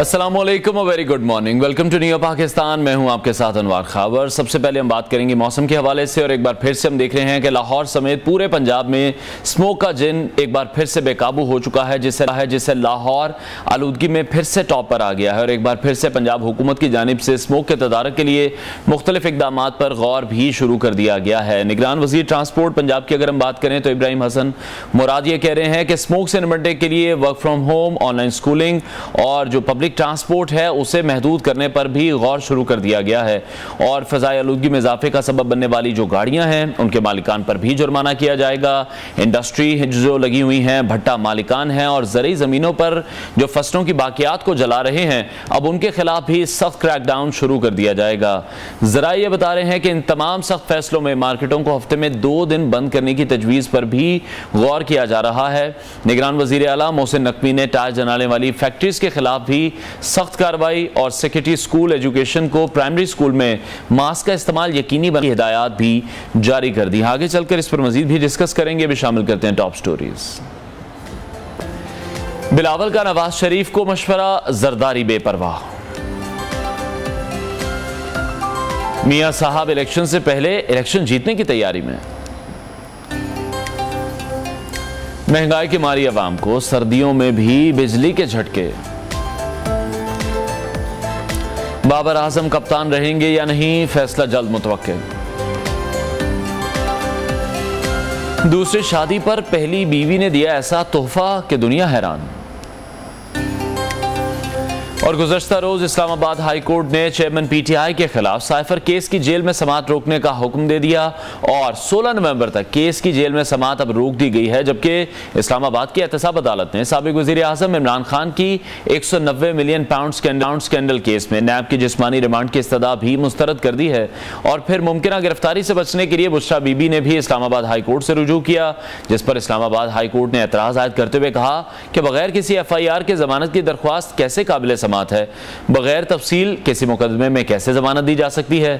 अस्सलाम वालेकुम और very good morning. Welcome to new Pakistan. मैं हूं आपके साथ अनवार खावर। सबसे पहले हम बात करेंगे मौसम के हवाले से और एक बार फिर से हम देख रहे हैं कि लाहौर समेत पूरे पंजाब में स्मोक का जिन एक बार फिर से बेकाबू हो चुका है, जिससे लाहौर आलूदगी में फिर से टॉप पर आ गया है और एक बार फिर से पंजाब हुकूमत की जानिब से स्मोक के तदारक के लिए मुख्तलिफ इकदाम पर गौर भी शुरू कर दिया गया है। निगरान वज़ीर ट्रांसपोर्ट पंजाब की अगर हम बात करें तो इब्राहिम हसन मुराद ये कह रहे हैं कि स्मोक से निपटने के लिए work from home, online schooling और जो पब्लिक ट्रांसपोर्ट है उसे महदूद करने पर भी गौर शुरू कर दिया गया है और फ़ज़ाई आलूदगी में इजाफे का सबब बनने वाली जो गाड़ियां हैं उनके मालिकान पर भी जुर्माना किया जाएगा। इंडस्ट्री जो लगी हुई हैं, भट्टा मालिकान हैं और ज़रूरी ज़मीनों पर जो फसलों की बाकियात को जला रहे हैं, अब उनके खिलाफ भी सख्त क्रैकडाउन शुरू कर दिया जाएगा। ज़रा ये बता रहे हैं कि इन तमाम सख्त फैसलों में मार्केटों को हफ्ते में 2 दिन बंद करने की तजवीज़ पर भी गौर किया जा रहा है। निगरान वज़ीर आला मोहसिन नकवी ने टायर जलाने वाली फैक्ट्रीज के खिलाफ भी सख्त कार्रवाई और सेक्रेटरी स्कूल एजुकेशन को प्राइमरी स्कूल में मास्क का इस्तेमाल यकीनी बनाने की हिदायत भी जारी कर दी। आगे चलकर इस पर मजीद भी डिस्कस करेंगे। भी शामिल करते हैं टॉप स्टोरीज। बिलावल का नवाज शरीफ को मशवरा, जरदारी बेपरवाह। मियां साहब इलेक्शन से पहले इलेक्शन जीतने की तैयारी में। महंगाई के मारी अवाम को सर्दियों में भी बिजली के झटके। बाबर आजम कप्तान रहेंगे या नहीं, फैसला जल्द मुतवक्किल। दूसरी शादी पर पहली बीवी ने दिया ऐसा तोहफा कि दुनिया हैरान। और गुज़श्ता रोज इस्लामाबाद हाई कोर्ट ने चेयरमैन पीटीआई के खिलाफ साइफर केस की जेल में समाअत रोकने का हुक्म दे दिया और 16 नवंबर तक केस की जेल में समाअत अब रोक दी गई है। जबकि इस्लामाबाद की एहतसाब अदालत ने साबिक वज़ीर आज़म इमरान खान की 190 मिलियन पाउंड स्कैंडल केस में नैब की जिस्मानी रिमांड की इस्तदा भी मुस्तरद कर दी है। और फिर मुमकिन गिरफ्तारी से बचने के लिए बुशरा बीबी ने भी इस्लामाबाद हाई कोर्ट से रुजू किया, जिस पर इस्लामाबाद हाई कोर्ट ने एतराज़ आयद करते हुए कहा कि बगैर किसी FIR के जमानत की दरख्वास्त कैसे काबिल है, बगैर तफसील किसी मुकदमे में कैसे जमानत दी जा सकती है।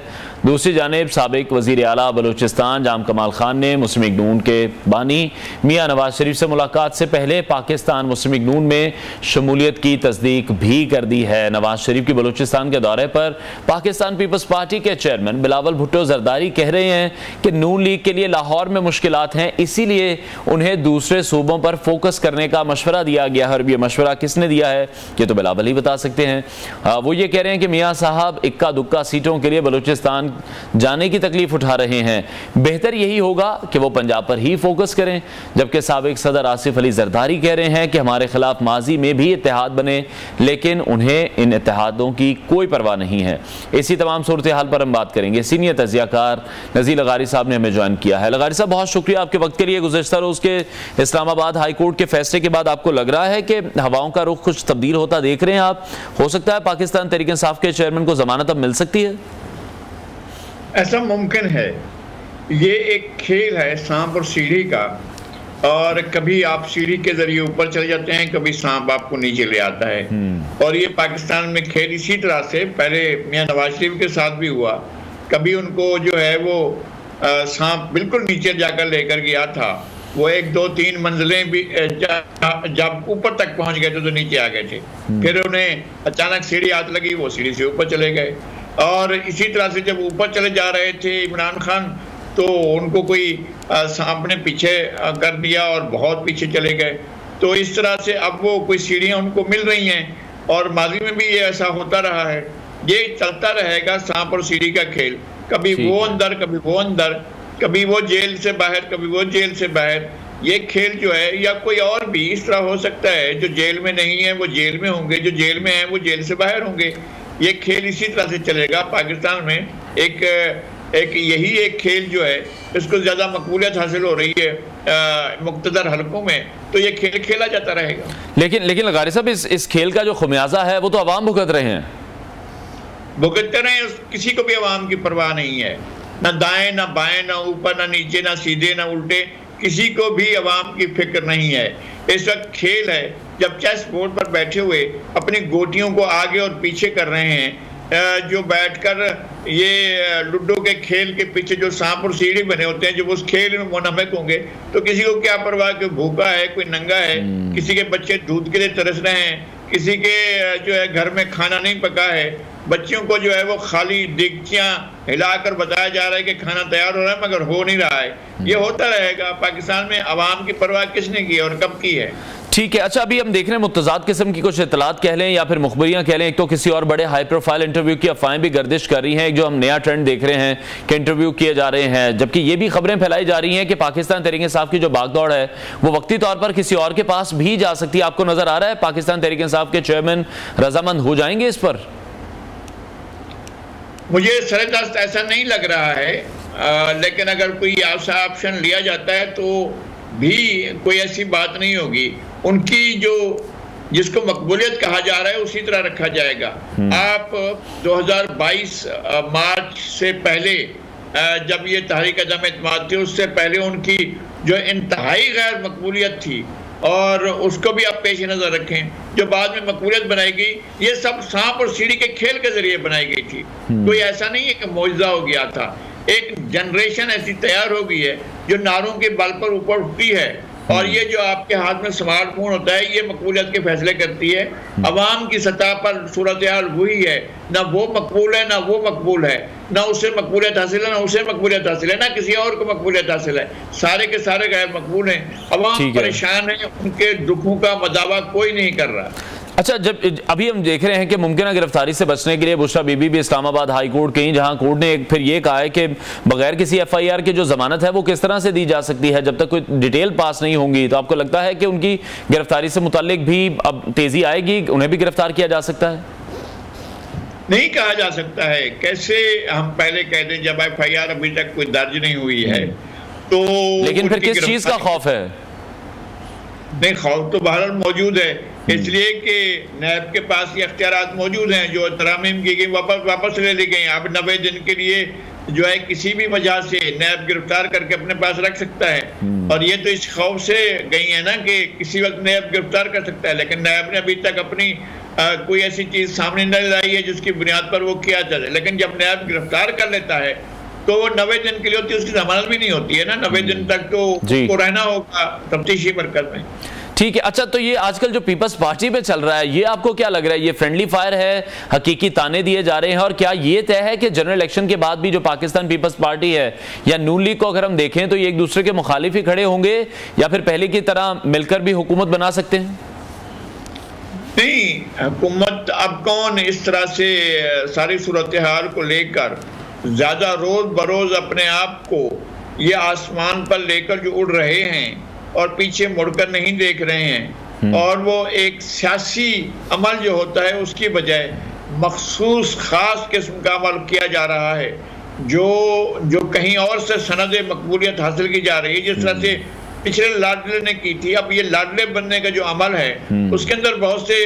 दूसरी जानिब साबिक वज़ीर आला बलूचिस्तान जाम कमाल खान ने मुस्लिम लीग नून के बानी मियां नवाज शरीफ से मुलाकात से पहले पाकिस्तान मुस्लिम लीग नून में शमूलियत की तस्दीक भी कर दी है। नवाज शरीफ की बलूचिस्तान के दौरे पर पाकिस्तान पीपल्स पार्टी के चेयरमैन बिलावल भुट्टो जरदारी कह रहे हैं कि नून लीग के लिए लाहौर में मुश्किलात हैं, इसीलिए उन्हें दूसरे सूबों पर फोकस करने का मशवरा दिया गया है। और ये मशवरा किसने दिया है ये तो बिलावल ही बता सकते हैं। वो ये कह रहे हैं कि मियां साहब इक्का दुक्का सीटों के लिए बलूचिस्तान जाने की तकलीफ उठा रहे हैं, बेहतर यही होगा कि वो पंजाब पर ही फोकस करें। जबकि साबिक सदर आसिफ अली जरदारी कह रहे हैं कि हमारे खिलाफ माजी में भी इत्तेहाद बने, लेकिन उन्हें इन इत्तेहादों की कोई परवाह नहीं है। इसी तमाम सूरत हाल पर हम बात करेंगे। सीनियर तजियाकार नज़ीर लगारी साहब ने हमें ज्वाइन किया है। लगारी साहब, बहुत शुक्रिया आपके वक्त के लिए। गुज़श्ता रोज के इस्लामाबाद हाई कोर्ट के फैसले के बाद आपको लग रहा है कि हवाओं का रुख कुछ तब्दील होता देख रहे हैं आप? हो सकता है पाकिस्तान तहरीक इंसाफ के चेयरमैन को जमानत अब मिल सकती है? ऐसा मुमकिन है। ये एक खेल है सांप और सीढ़ी का, और कभी आप सीढ़ी के जरिए ऊपर चले जाते हैं, कभी सांप आपको नीचे ले आता है। और ये पाकिस्तान में खेल इसी तरह से पहले मियां नवाज शरीफ के साथ भी हुआ। कभी उनको जो है वो सांप बिल्कुल नीचे जाकर लेकर गया था, वो 1, 2, 3 मंजिलें भी जब ऊपर तक पहुंच गए तो नीचे आ गए थे। फिर उन्हें अचानक सीढ़ी हाथ लगी, वो सीढ़ी से ऊपर चले गए। और इसी तरह से जब ऊपर चले जा रहे थे इमरान खान, तो उनको कोई सांप ने पीछे कर दिया और बहुत पीछे चले गए। तो इस तरह से अब वो कोई सीढ़ियाँ उनको मिल रही हैं, और माजी में भी ये ऐसा होता रहा है। ये चलता रहेगा सांप और सीढ़ी का खेल, कभी वो अंदर कभी वो अंदर, कभी वो जेल से बाहर कभी वो जेल से बाहर। ये खेल जो है, या कोई और भी इस तरह हो सकता है, जो जेल में नहीं है वो जेल में होंगे, जो जेल में है वो जेल से बाहर होंगे। ये खेल इसी तरह से चलेगा पाकिस्तान में। एक यही एक खेल जो है, इसको ज़्यादा मकबूलियत हासिल हो रही है मुक़्तदर हलकों में, तो ये खेल खेला जाता रहेगा। लेकिन लगारी साहब, इस खेल का जो खमियाजा है वो तो अवाम भुगत रहे हैं। भुगतते रहे, किसी को भी अवाम की परवाह नहीं है, ना दाएं ना बाएं, ना ऊपर ना नीचे, ना सीधे ना उल्टे, किसी को भी अवाम की फिक्र नहीं है। इस वक्त खेल है, जब चेस बोर्ड पर बैठे हुए अपनी गोटियों को आगे और पीछे कर रहे हैं, जो बैठकर ये लूडो के खेल के पीछे जो सांप और सीढ़ी बने होते हैं, जब उस खेल में मुनहमिक होंगे तो किसी को क्या परवाह, कोई भूखा है, कोई नंगा है, किसी के बच्चे दूध के लिए तरस रहे हैं, किसी के जो है घर में खाना नहीं पका है, बच्चियों को जो है वो खाली देगचियां हिलाकर बताया जा रहा है कि खाना तैयार हो रहा है, मगर हो नहीं रहा है। ये होता रहेगा। पाकिस्तान में अवाम की परवाह किसने की और कब की है? ठीक है। अच्छा, अभी हम देख रहे हैं मुतज़ाद किस्म की कुछ इतलात कह लें या फिर मुखबरियां कह लें। एक तो किसी और बड़े हाई प्रोफाइल इंटरव्यू की अफवाहें भी गर्दिश कर रही हैं, एक जो हम नया ट्रेंड देख रहे हैं कि इंटरव्यू किए जा रहे हैं, जबकि ये भी खबरें फैलाई जा रही हैं कि पाकिस्तान तहरीक-ए-इंसाफ की जो भागदौड़ है वो वक्ती तौर पर किसी और के पास भी जा सकती है। आपको नजर आ रहा है पाकिस्तान तहरीक-ए-इंसाफ के चेयरमैन रजामंद हो जाएंगे इस पर? मुझे सरेदस्त ऐसा नहीं लग रहा है, लेकिन अगर कोई ऐसा ऑप्शन लिया जाता है तो भी कोई ऐसी बात नहीं होगी। उनकी जो जिसको मकबूलियत कहा जा रहा है उसी तरह रखा जाएगा। आप 2022 मार्च से पहले जब ये तहरीक अदम एतमाद थी, उससे पहले उनकी जो इंतहाई गैर मकबूलियत थी और उसको भी आप पेश नज़र रखें। जो बाद में मकबूलियत बनाई गई, ये सब सांप और सीढ़ी के खेल के जरिए बनाई गई थी। कोई ऐसा नहीं है कि मौजूदा हो गया था। एक जनरेशन ऐसी तैयार हो गई है जो नारों के बल पर ऊपर उठती है, और ये जो आपके हाथ में स्मार्टफोन होता है ये मकबूलियत के फैसले करती है। अवाम की सतह पर सूरत हाल वही है, ना वो मकबूल है ना वो मकबूल है, ना उसे मकबूलियत हासिल है ना उसे मकबूलियत हासिल है, ना किसी और को मकबूलियत हासिल है। सारे के सारे गैर मकबूल हैं। अवाम परेशान है, उनके दुखों का मदावा कोई नहीं कर रहा। अच्छा, जब अभी हम देख रहे हैं कि मुमकिन गिरफ्तारी से बचने के लिए बुशरा बीबी भी इस्लामाबाद हाई कोर्ट गई, जहां कोर्ट ने फिर ये कहा है कि बगैर किसी FIR के जो जमानत है वो किस तरह से दी जा सकती है जब तक कोई डिटेल पास नहीं होंगी। तो आपको लगता है कि उनकी गिरफ्तारी से मुताल्लिक भी अब तेजी आएगी, उन्हें भी गिरफ्तार किया जा सकता है? नहीं कहा जा सकता है। कैसे हम पहले कह दें जब FIR अभी तक कोई दर्ज नहीं हुई है तो, लेकिन फिर किस चीज का खौफ है? नहीं, खौफ तो बहरहाल मौजूद है, इसलिए कि नैब के पास ये अख्तियारात मौजूद हैं जो तरामीम की गई वापस ले ली गई। अब 90 दिन के लिए जो है किसी भी वजह से नैब गिरफ्तार करके अपने पास रख सकता है, और ये तो इस खौफ से गई है ना कि किसी वक्त नैब गिरफ्तार कर सकता है। लेकिन नैब ने अभी तक अपनी कोई ऐसी चीज सामने न लाई है जिसकी बुनियाद पर वो किया जाए। लेकिन जब नैब गिरफ्तार कर लेता है तो वो 90 दिन के लिए होती है, उसकी जमानत भी नहीं होती है ना। 90 दिन तक तो उसको रहना होगा तफ्तीशी मरकज में। ठीक है। अच्छा, तो ये आजकल जो पीपल्स पार्टी पे चल रहा है, ये आपको क्या लग रहा है? ये फ्रेंडली फायर है, हकीकी ताने दिए जा रहे हैं, और क्या ये तय है कि जनरल इलेक्शन के बाद भी जो पाकिस्तान पीपल्स पार्टी है या नून लीग को अगर हम देखें तो ये एक दूसरे के मुखालिफ ही खड़े होंगे या फिर पहले की तरह मिलकर भी हुकूमत बना सकते हैं? नहीं, हुकूमत अब कौन इस तरह से सारी सूरत हाल को लेकर ज्यादा रोज बरोज अपने आप को ये आसमान पर लेकर जो उड़ रहे हैं और पीछे मुड़कर नहीं देख रहे हैं, और वो एक सियासी अमल जो होता है उसकी बजाय मखसूस खास किस्म का अमल किया जा रहा है जो कहीं और से सनद मकबूलियत हासिल की जा रही है। जिस तरह से पिछले लाडले ने की थी, अब ये लाडले बनने का जो अमल है उसके अंदर बहुत से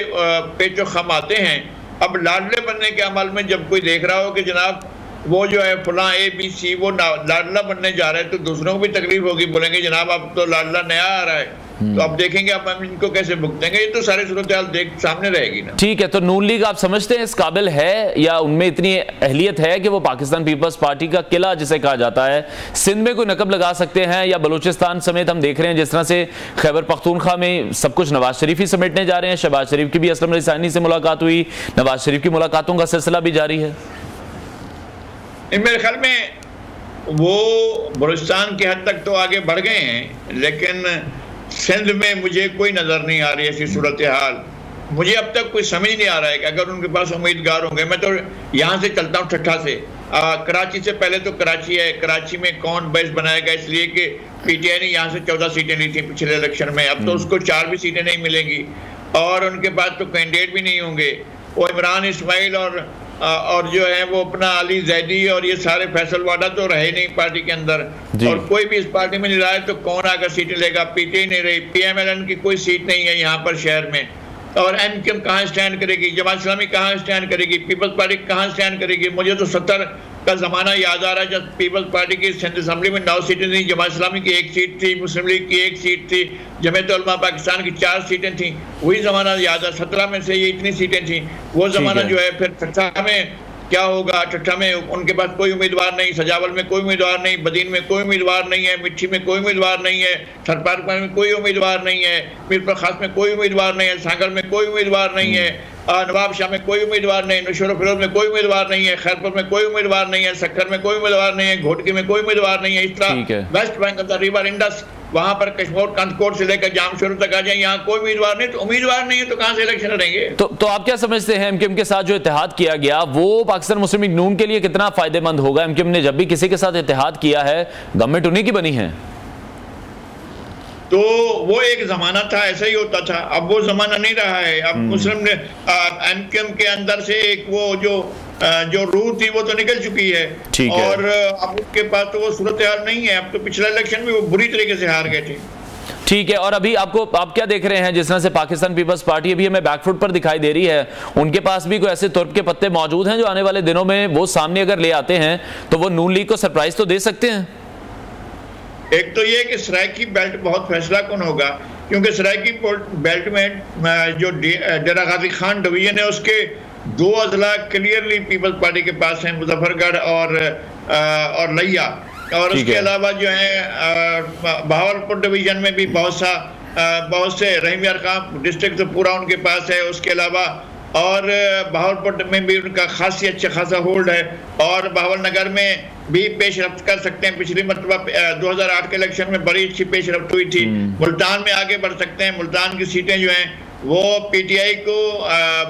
पेचो खम आते हैं। अब लाडले बनने के अमल में जब कोई देख रहा हो कि जनाब वो जो है फुला ABC वो लाडला बनने जा रहे हैं, तो दूसरों को भी तकलीफ होगी, बोलेंगे जनाब अब तो लाडला नया आ रहा है, तो अब देखेंगे अब हम इनको कैसे भुगतेंगे। ये तो सारी सूरत हाल देख सामने रहेगी ना। ठीक है, तो नून लीग आप समझते हैं इस काबिल है या उनमें इतनी अहलियत है कि वो पाकिस्तान पीपल्स पार्टी का किला जिसे कहा जाता है सिंध में कोई नकब लगा सकते हैं? या बलूचिस्तान समेत हम देख रहे हैं जिस तरह से खैबर पख्तूनख्वा में सब कुछ नवाज शरीफ ही समेटने जा रहे हैं। शहबाज शरीफ की भी असलम रईसानी से मुलाकात हुई, नवाज शरीफ की मुलाकातों का सिलसिला भी जारी है। मेरे ख्याल में वो बलूचिस्तान की हद तक तो आगे बढ़ गए हैं, लेकिन सिंध में मुझे कोई नज़र नहीं आ रही ऐसी सूरत हाल। मुझे अब तक कोई समझ नहीं आ रहा है कि अगर उनके पास उम्मीदवार होंगे। मैं तो यहाँ से चलता हूँ ठट्ठा से, कराची से पहले तो कराची है, कराची में कौन बेस बनाएगा, इसलिए कि PTI ने यहाँ से 14 सीटें ली थी पिछले इलेक्शन में, अब तो उसको 4 भी सीटें नहीं मिलेंगी, और उनके पास तो कैंडिडेट भी नहीं होंगे। वो इमरान इस्माइल और जो है वो अपना अली जैदी और ये सारे फैसल वाडा तो रहे नहीं पार्टी के अंदर, और कोई भी इस पार्टी में नहीं रहा है, तो कौन आकर सीटें लेगा? PTI नहीं रही, PMLN की कोई सीट नहीं है यहाँ पर शहर में, और MKM कहाँ स्टैंड करेगी, जमात इस्लामी कहाँ स्टैंड करेगी, पीपल्स पार्टी कहाँ स्टैंड करेगी? मुझे तो 70 का ज़माना याद आ रहा है जब पीपल्स पार्टी की सिंध असम्बली में 9 सीटें थी, जमात इस्लामी की 1 सीट थी, मुस्लिम लीग की 1 सीट थी, जमीयत उलमा पाकिस्तान की 4 सीटें थी। वही ज़माना याद है, 17 में से ये इतनी सीटें थी। वो ज़माना जो है फिर 17 में क्या होगा। ठट्ठा में उनके पास कोई उम्मीदवार नहीं, सजावल में कोई उम्मीदवार नहीं, बदीन में कोई उम्मीदवार नहीं है, मिट्टी में कोई उम्मीदवार नहीं है, सरपारपुर में कोई उम्मीदवार नहीं है, मीरपुर खास में कोई उम्मीदवार नहीं है, सांगल में कोई उम्मीदवार नहीं है, नवाबशाह में कोई उम्मीदवार नहीं, नौशेरा फिरोज में कोई उम्मीदवार नहीं है, खैरपुर में कोई उम्मीदवार नहीं है, सक्कर में कोई उम्मीदवार नहीं है, घोटकी में कोई उम्मीदवार नहीं है। इस तरह West Bank of the river Indus, वहां पर कश्मीर कंदकोट से लेकर जामशोर तक आ जाए, यहाँ कोई उम्मीदवार नहीं, तो उम्मीदवार नहीं है तो कहां से इलेक्शन लड़ेंगे। तो आप क्या समझते हैं एमक्यूएम के साथ जो इत्तेहाद किया गया वो पाकिस्तान मुस्लिम लीग नून के लिए कितना फायदेमंद होगा? एमक्यूएम ने जब भी किसी के साथ इत्तेहाद किया है गवर्नमेंट उन्हीं की बनी है। तो वो एक जमाना था, ऐसा ही होता था, अब वो जमाना नहीं रहा है। अब मुस्लिम ने एमक्यूएम के अंदर से एक वो जो रूह थी वो तो निकल चुकी है, और अब उनके पास तो वो सूरत हाल नहीं है। अब तो पिछला इलेक्शन में वो बुरी तरीके से हार गए थे। ठीक है, और अभी आप क्या देख रहे हैं जिस तरह से पाकिस्तान पीपल्स पार्टी अभी हमें बैकफुट पर दिखाई दे रही है, उनके पास भी कोई ऐसे तुर्क के पत्ते मौजूद हैं जो आने वाले दिनों में वो सामने अगर ले आते हैं तो वो नून लीग को सरप्राइज तो दे सकते हैं? एक तो ये कि सराइकी बेल्ट बहुत फैसला कौन होगा, क्योंकि सराइकी बेल्ट में जो डेरा गाजी खान डिवीजन है उसके 2 अजला क्लियरली पीपल्स पार्टी के पास हैं, मुजफ्फरगढ़ और लिया, और उसके अलावा जो है बहावलपुर डिवीजन में भी बहुत से रहीम यार खान डिस्ट्रिक्ट तो पूरा उनके पास है। उसके अलावा और बहावलपुर में भी उनका खासी अच्छा खासा होल्ड है, और बहावल नगर में भी पेशरफ्त कर सकते हैं। पिछली मरतबा 2008 के इलेक्शन में बड़ी अच्छी पेशरफ्त हुई थी। मुल्तान में आगे बढ़ सकते हैं। मुल्तान की सीटें जो हैं वो पीटीआई को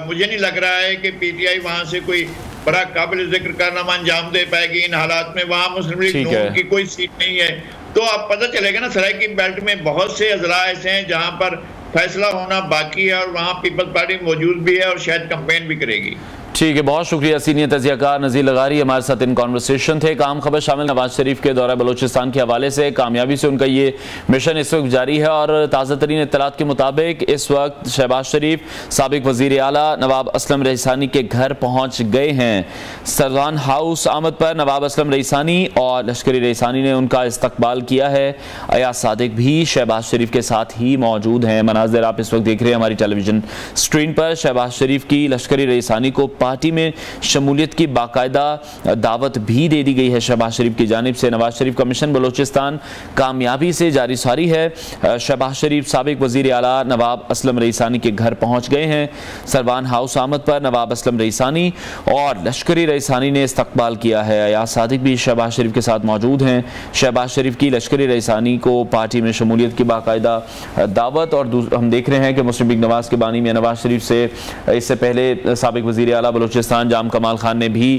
मुझे नहीं लग रहा है कि पीटीआई वहां से कोई बड़ा काबिल जिक्र कारनामा अंजाम दे पाएगी इन हालात में। वहां मुस्लिम लीग नून की कोई सीट नहीं है, तो अब पता चलेगा ना। सराइकी बेल्ट में बहुत से अजला ऐसे हैं जहां पर फैसला होना बाकी है, और वहां पीपल्स पार्टी मौजूद भी है और शायद कैंपेन भी करेगी। ठीक है, बहुत शुक्रिया सीनियर तजियाकार नज़ीर लगारी हमारे साथ इन कॉन्वर्सेशन थे। काम खबर शामिल नवाज शरीफ के दौरा बलोचिस्तान के हवाले से कामयाबी से उनका ये मिशन इस वक्त जारी है, और ताज़ा तरीन इत्तलात के मुताबिक इस वक्त शहबाज शरीफ साबिक वज़ीर आला नवाब असलम रईसानी के घर पहुँच गए हैं। सरदान हाउस आमद पर नवाब असलम रईसानी और लश्करी रईसानी ने उनका इस्तकबाल किया है। अयाज सादिक भी शहबाज शरीफ के साथ ही मौजूद हैं। मनाज़िर आप इस वक्त देख रहे हैं हमारी टेलीविजन स्क्रीन पर। शहबाज शरीफ की लश्करी रईसानी को पार्टी में शमूलियत की बाकायदा दावत भी दे दी गई है शहबाज शरीफ की जानिब से। नवाज शरीफ का मिशन बलोचिस्तान कामयाबी से जारी सारी है। शहबाज शरीफ साबिक वज़ीर आला नवाब असलम रईसानी के घर पहुंच गए हैं। सरवान हाउस आमद पर नवाब असलम रईसानी और लश्करी रईसानी ने इस्तकबाल किया है। अयाज सादिक भी शहबाज शरीफ के साथ मौजूद हैं। शहबाज शरीफ की लश्करी रईसानी को पार्टी में शमूलियत की बाकायदा दावत, और हम देख रहे हैं कि मुस्लिम लीग नवाज के बानी में नवाज शरीफ से इससे पहले साबिक वज़ीर आला बलोचिस्तान जाम कमाल खान ने भी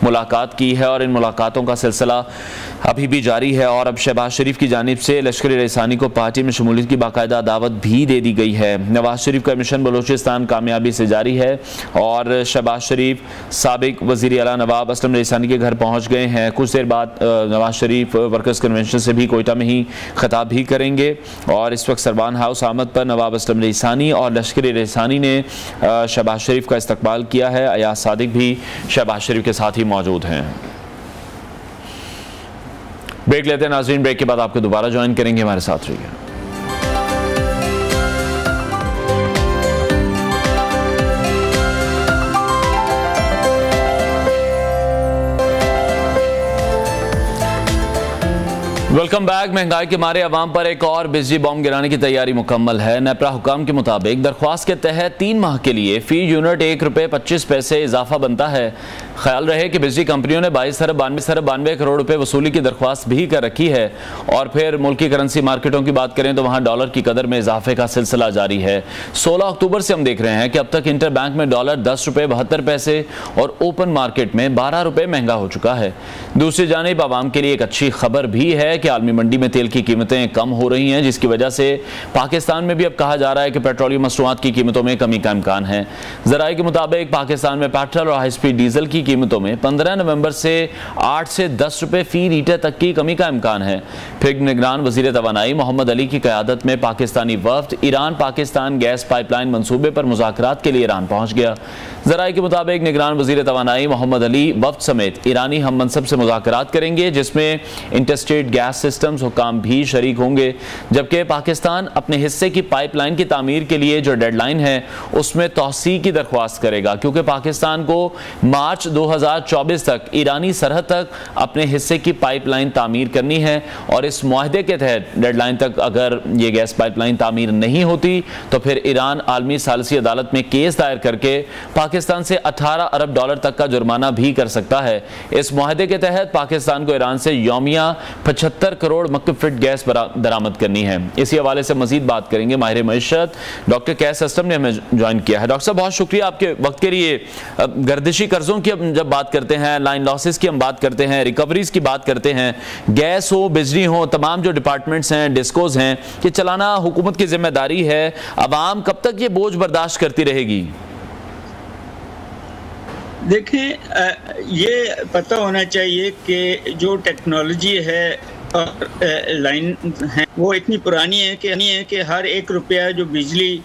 मुलाकात की है, और इन मुलाकातों का सिलसिला अभी भी जारी है। और अब शहबाज शरीफ की जानिब से लश्करी रईसानी को पार्टी में शमूलियत की बाकायदा दावत भी दे दी गई है। नवाज शरीफ का मिशन बलोचिस्तान कामयाबी से जारी है, और शहबाज शरीफ साबिक वज़ीर आला नवाब असलम रईसानी के घर पहुँच गए हैं। कुछ देर बाद नवाज शरीफ वर्कर्स कन्वेंशन से भी कोयटा में ही खिताब भी करेंगे, और इस वक्त सरवान हाउस आमद पर नवाब असलम रईसानी और लश्करी रईसानी ने शहबाज शरीफ का इस्तकबाल किया है। अयाज सादिक भी शहबाज शरीफ के साथ ही मौजूद हैं। ब्रेक लेते हैं नाज़रीन, ब्रेक के बाद आपको दोबारा ज्वाइन करेंगे, हमारे साथ रहिए। Welcome back. महंगाई के मारे अवाम पर एक और बिजली बॉम्ब गिराने की तैयारी मुकम्मल है। नेपरा हुकाम के मुताबिक दरख्वास्त के तहत 3 माह के लिए फी यूनिट ₹1.25 इजाफा बनता है। ख्याल रहे कि बिजली कंपनियों ने 22 अरब 92 करोड़ रुपए वसूली की दरख्वास्त भी कर रखी है। और फिर मुल्की करेंसी मार्केटों की बात करें तो वहां डॉलर की कदर में इजाफे का सिलसिला जारी है। 16 अक्टूबर से हम देख रहे हैं कि अब तक इंटर बैंक में डॉलर ₹10.72 और ओपन मार्केट में ₹12 महंगा हो चुका है। दूसरी जानिब आवाम के लिए एक अच्छी खबर भी है कि आलमी मंडी में तेल की कीमतें कम हो रही हैं, जिसकी वजह से पाकिस्तान में भी अब कहा जा रहा है कि पेट्रोलियम मसनूआत की कीमतों में कमी का इम्कान है। ज़राए के मुताबिक पाकिस्तान में पेट्रोल और हाई स्पीड डीजल की कीमतों में 15 नवंबर से 8 से 10 रुपए फी लीटर तक की कमी का इम्कान है। फिर निगरान वज़ीर तवानाई मोहम्मद अली की क़यादत में पाकिस्तानी वफ़द ईरान पाकिस्तान गैस पाइपलाइन मंसूबे पर मुज़ाकरात के लिए ईरान पहुँच गया। ज़राए के मुताबिक निगरान वज़ीर तवानाई मोहम्मद अली वफ़द समेत ईरानी हम मनसब से मुज़ाकरात करेंगे, जिसमें इंटरस्टेट गैस गैस सिस्टम्स हुकाम भी शरीक होंगे, जबकि पाकिस्तान अपने हिस्से की पाइपलाइन की तामीर के लिए जो डेडलाइन है उसमें तौसी की दरख्वास्त करेगा, क्योंकि पाकिस्तान को मार्च 2024 तक ईरानी सरहद तक अपने हिस्से की पाइपलाइन तामीर करनी है। और इस मुआहदे के तहत डेडलाइन तक अगर ये गैस पाइपलाइन तामीर नहीं होती तो फिर ईरान आलमी सालिसी अदालत में केस दायर करके पाकिस्तान से 18 अरब डॉलर तक का जुर्माना भी कर सकता है। इस मुआहदे के तहत पाकिस्तान को ईरान से यौमिया 75 करोड़ मक्कब फीट गैस दरामद करनी है। इसी हवाले से मजीद बात करेंगे माहिर मईशत डॉक्टर कैस अस्लम ने हमें ज्वाइन किया है। डॉक्टर साहब बहुत शुक्रिया आपके वक्त के लिए। गर्दिशी कर्जों की जब बात करते हैं, लाइन लॉसेस की हम बात करते हैं, रिकवरीज की बात करते हैं, गैस हो बिजली हो, तमाम जो डिपार्टमेंट्स हैं, डिस्कोज हैं, कि चलाना हुकूमत की जिम्मेदारी है। अवाम कब तक ये बोझ बर्दाश्त करती रहेगी? देखें, ये पता होना चाहिए कि जो टेक्नोलॉजी है और लाइन है वो इतनी पुरानी है कि हर 1 रुपया जो बिजली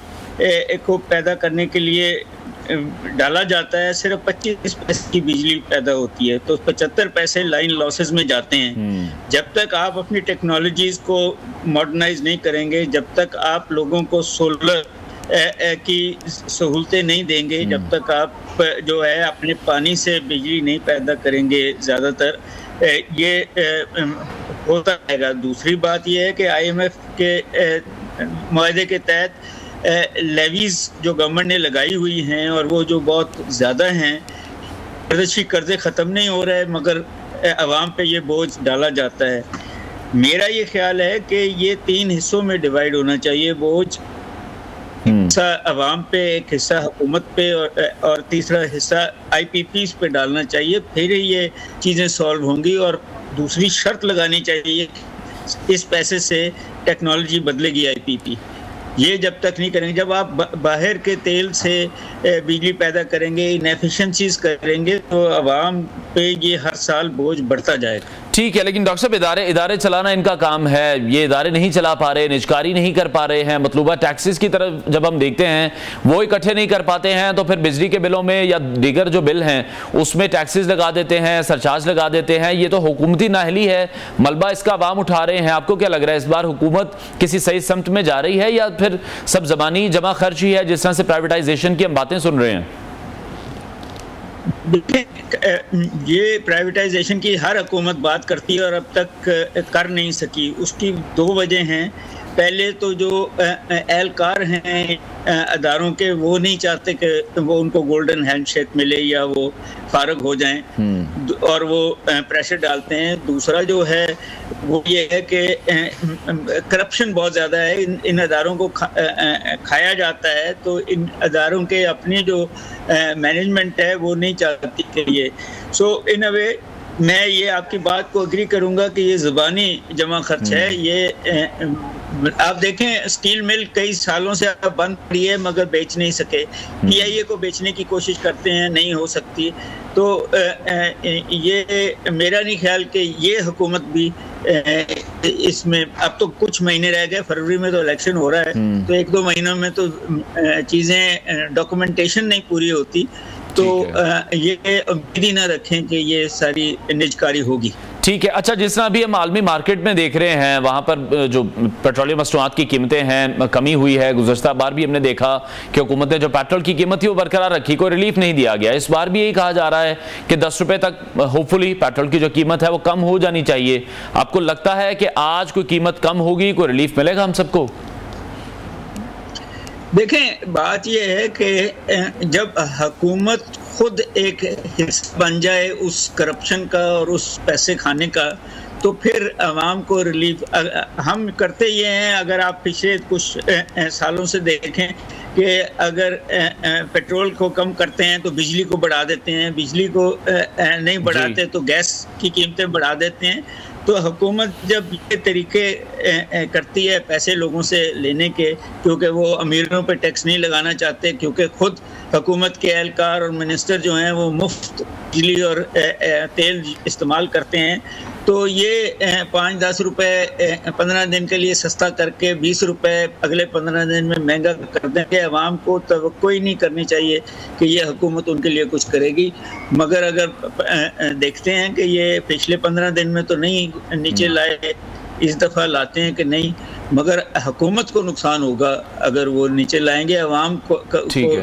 को पैदा करने के लिए डाला जाता है सिर्फ 25 पैसे की बिजली पैदा होती है, तो 75 पैसे लाइन लॉसेस में जाते हैं। जब तक आप अपनी टेक्नोलॉजीज को मॉडर्नाइज नहीं करेंगे, जब तक आप लोगों को सोलर की सहूलतें नहीं देंगे, जब तक आप जो है अपने पानी से बिजली नहीं पैदा करेंगे, ज़्यादातर ये होता रहेगा। दूसरी बात यह है कि IMF के मुआहदे के तहत लेवीज जो गवर्नमेंट ने लगाई हुई हैं और वो जो बहुत ज़्यादा हैं, विदेशी कर्जे ख़त्म नहीं हो रहे मगर आवाम पे ये बोझ डाला जाता है। मेरा ये ख्याल है कि ये 3 हिस्सों में डिवाइड होना चाहिए बोझ, हिस्सा आवाम पे, एक हिस्सा हुकूमत पे और तीसरा हिस्सा IPPs पे डालना चाहिए, फिर ही ये चीज़ें सॉल्व होंगी। और दूसरी शर्त लगानी चाहिए, इस पैसे से टेक्नोलॉजी बदलेगी IPP। ये जब तक नहीं करेंगे, जब आप बाहर के तेल से बिजली पैदा करेंगे, इनएफिशिएंसीज करेंगे, तो आवाम पे ये हर साल बोझ बढ़ता जाएगा। ठीक है, लेकिन डॉक्टर साहब इदारे चलाना इनका काम है, ये इदारे नहीं चला पा रहे, निजकारी नहीं कर पा रहे हैं। मतलूबा टैक्सेस की तरफ जब हम देखते हैं वो इकट्ठे नहीं कर पाते हैं, तो फिर बिजली के बिलों में या दीगर जो बिल हैं उसमें टैक्सेस लगा देते हैं, सरचार्ज लगा देते हैं। ये तो हुकूमती नाहली है, मलबा इसका आवाम उठा रहे हैं। आपको क्या लग रहा है, इस बार हुकूमत किसी सही समत में जा रही है या फिर सब जबानी जमा खर्च ही है, जिस तरह से प्राइवेटाइजेशन की हम बातें सुन रहे हैं? ये प्राइवेटाइजेशन की हर हुकूमत बात करती है और अब तक कर नहीं सकी। उसकी 2 वजह हैं। पहले तो जो एहलकार हैं अदारों के, वो नहीं चाहते कि वो उनको गोल्डन हैंडशेक मिले या वो फारग हो जाएं और वो प्रेशर डालते हैं। दूसरा जो है वो ये है कि करप्शन बहुत ज़्यादा है, इन अदारों को खाया जाता है, तो इन अदारों के अपनी जो मैनेजमेंट है वो नहीं चाहती कि ये इन अ वे मैं ये आपकी बात को एग्री करूंगा कि ये ज़बानी जमा खर्च है। ये आप देखें, स्टील मिल कई सालों से अब बंद पड़ी है मगर बेच नहीं सके। PIA को बेचने की कोशिश करते हैं, नहीं हो सकती। तो ये मेरा नहीं ख्याल कि ये हुकूमत भी इसमें, अब तो कुछ महीने रह गए, फरवरी में तो इलेक्शन हो रहा है, तो 1-2 महीनों में तो चीज़ें डॉक्यूमेंटेशन नहीं पूरी होती, तो ये उम्मीद ही ना रखें कि ये सारी निजकारी होगी। ठीक है। अच्छा, जिस तरह अभी हम आलमी मार्केट में देख रहे हैं, वहाँ पर जो पेट्रोलियम मसनूआत की कीमतें हैं, कमी हुई है। गुज़श्ता बार भी हमने देखा कि हुकूमत ने जो पेट्रोल की कीमत थी वो बरकरार रखी, कोई रिलीफ नहीं दिया गया। इस बार भी यही कहा जा रहा है कि 10 रुपये तक होपफुली पेट्रोल की जो कीमत है वो कम हो जानी चाहिए। आपको लगता है कि आज कोई कीमत कम होगी, कोई रिलीफ मिलेगा हम सबको? देखें, बात यह है कि जब हुकूमत खुद एक हिस्सा बन जाए उस करप्शन का और उस पैसे खाने का, तो फिर आवाम को रिलीफ हम करते ये हैं। अगर आप पिछले कुछ सालों से देखें कि अगर पेट्रोल को कम करते हैं तो बिजली को बढ़ा देते हैं, बिजली को नहीं बढ़ाते तो गैस की कीमतें बढ़ा देते हैं। तो हुकूमत जब ये तरीके करती है पैसे लोगों से लेने के, क्योंकि वो अमीरों पे टैक्स नहीं लगाना चाहते, क्योंकि खुद हुकूमत के एहलकार और मिनिस्टर जो हैं वो मुफ्त बिजली और तेल इस्तेमाल करते हैं, तो ये 5-10 रुपए 15 दिन के लिए सस्ता करके 20 रुपए अगले 15 दिन में महंगा कर देंगे। अवाम को तवक्को ही नहीं करनी चाहिए कि ये हुकूमत उनके लिए कुछ करेगी। मगर अगर देखते हैं कि ये पिछले 15 दिन में तो नहीं नीचे लाए इस दफ़ा लाते हैं कि नहीं, मगर हुकूमत को नुकसान होगा अगर वो नीचे लाएंगे। अवाम को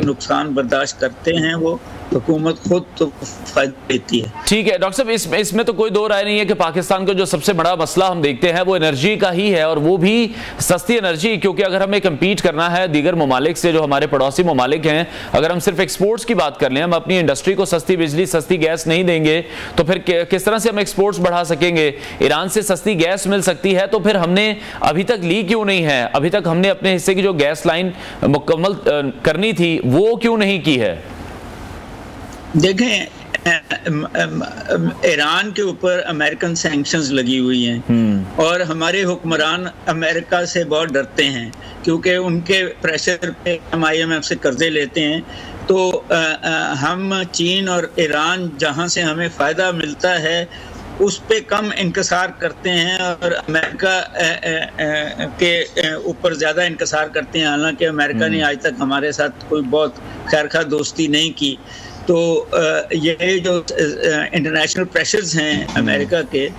नुकसान बर्दाश्त करते हैं वो, हुकूमत खुद तो फायदा देती है। ठीक है डॉक्टर साहब, इसमें तो कोई दो राय नहीं है कि पाकिस्तान का जो सबसे बड़ा मसला हम देखते हैं वो एनर्जी का ही है, और वो भी सस्ती एनर्जी। क्योंकि अगर हमें कम्पीट करना है दीगर ममालिक से, जो हमारे पड़ोसी ममालिक हैं, अगर हम सिर्फ एक्सपोर्ट्स की बात कर लें, हम अपनी इंडस्ट्री को सस्ती बिजली सस्ती गैस नहीं देंगे तो फिर किस तरह से हम एक्सपोर्ट्स बढ़ा सकेंगे? ईरान से सस्ती गैस मिल सकती है तो फिर हमने अभी तक ली क्यों नहीं है? अभी तक हमने अपने हिस्से की जो गैस लाइन मुकम्मल करनी थी वो क्यों नहीं की है? देखें, ईरान के ऊपर अमेरिकन सैंक्शंस लगी हुई हैं और हमारे हुक्मरान अमेरिका से बहुत डरते हैं, क्योंकि उनके प्रेशर पे हम IMF से कर्जे लेते हैं। तो हम चीन और ईरान जहां से हमें फ़ायदा मिलता है उस पे कम इंकसार करते हैं और अमेरिका के ऊपर ज़्यादा इंकसार करते हैं। हालांकि अमेरिका ने आज तक हमारे साथ कोई बहुत खैरखा दोस्ती नहीं की। तो ये जो इंटरनेशनल प्रेशर्स हैं अमेरिका के,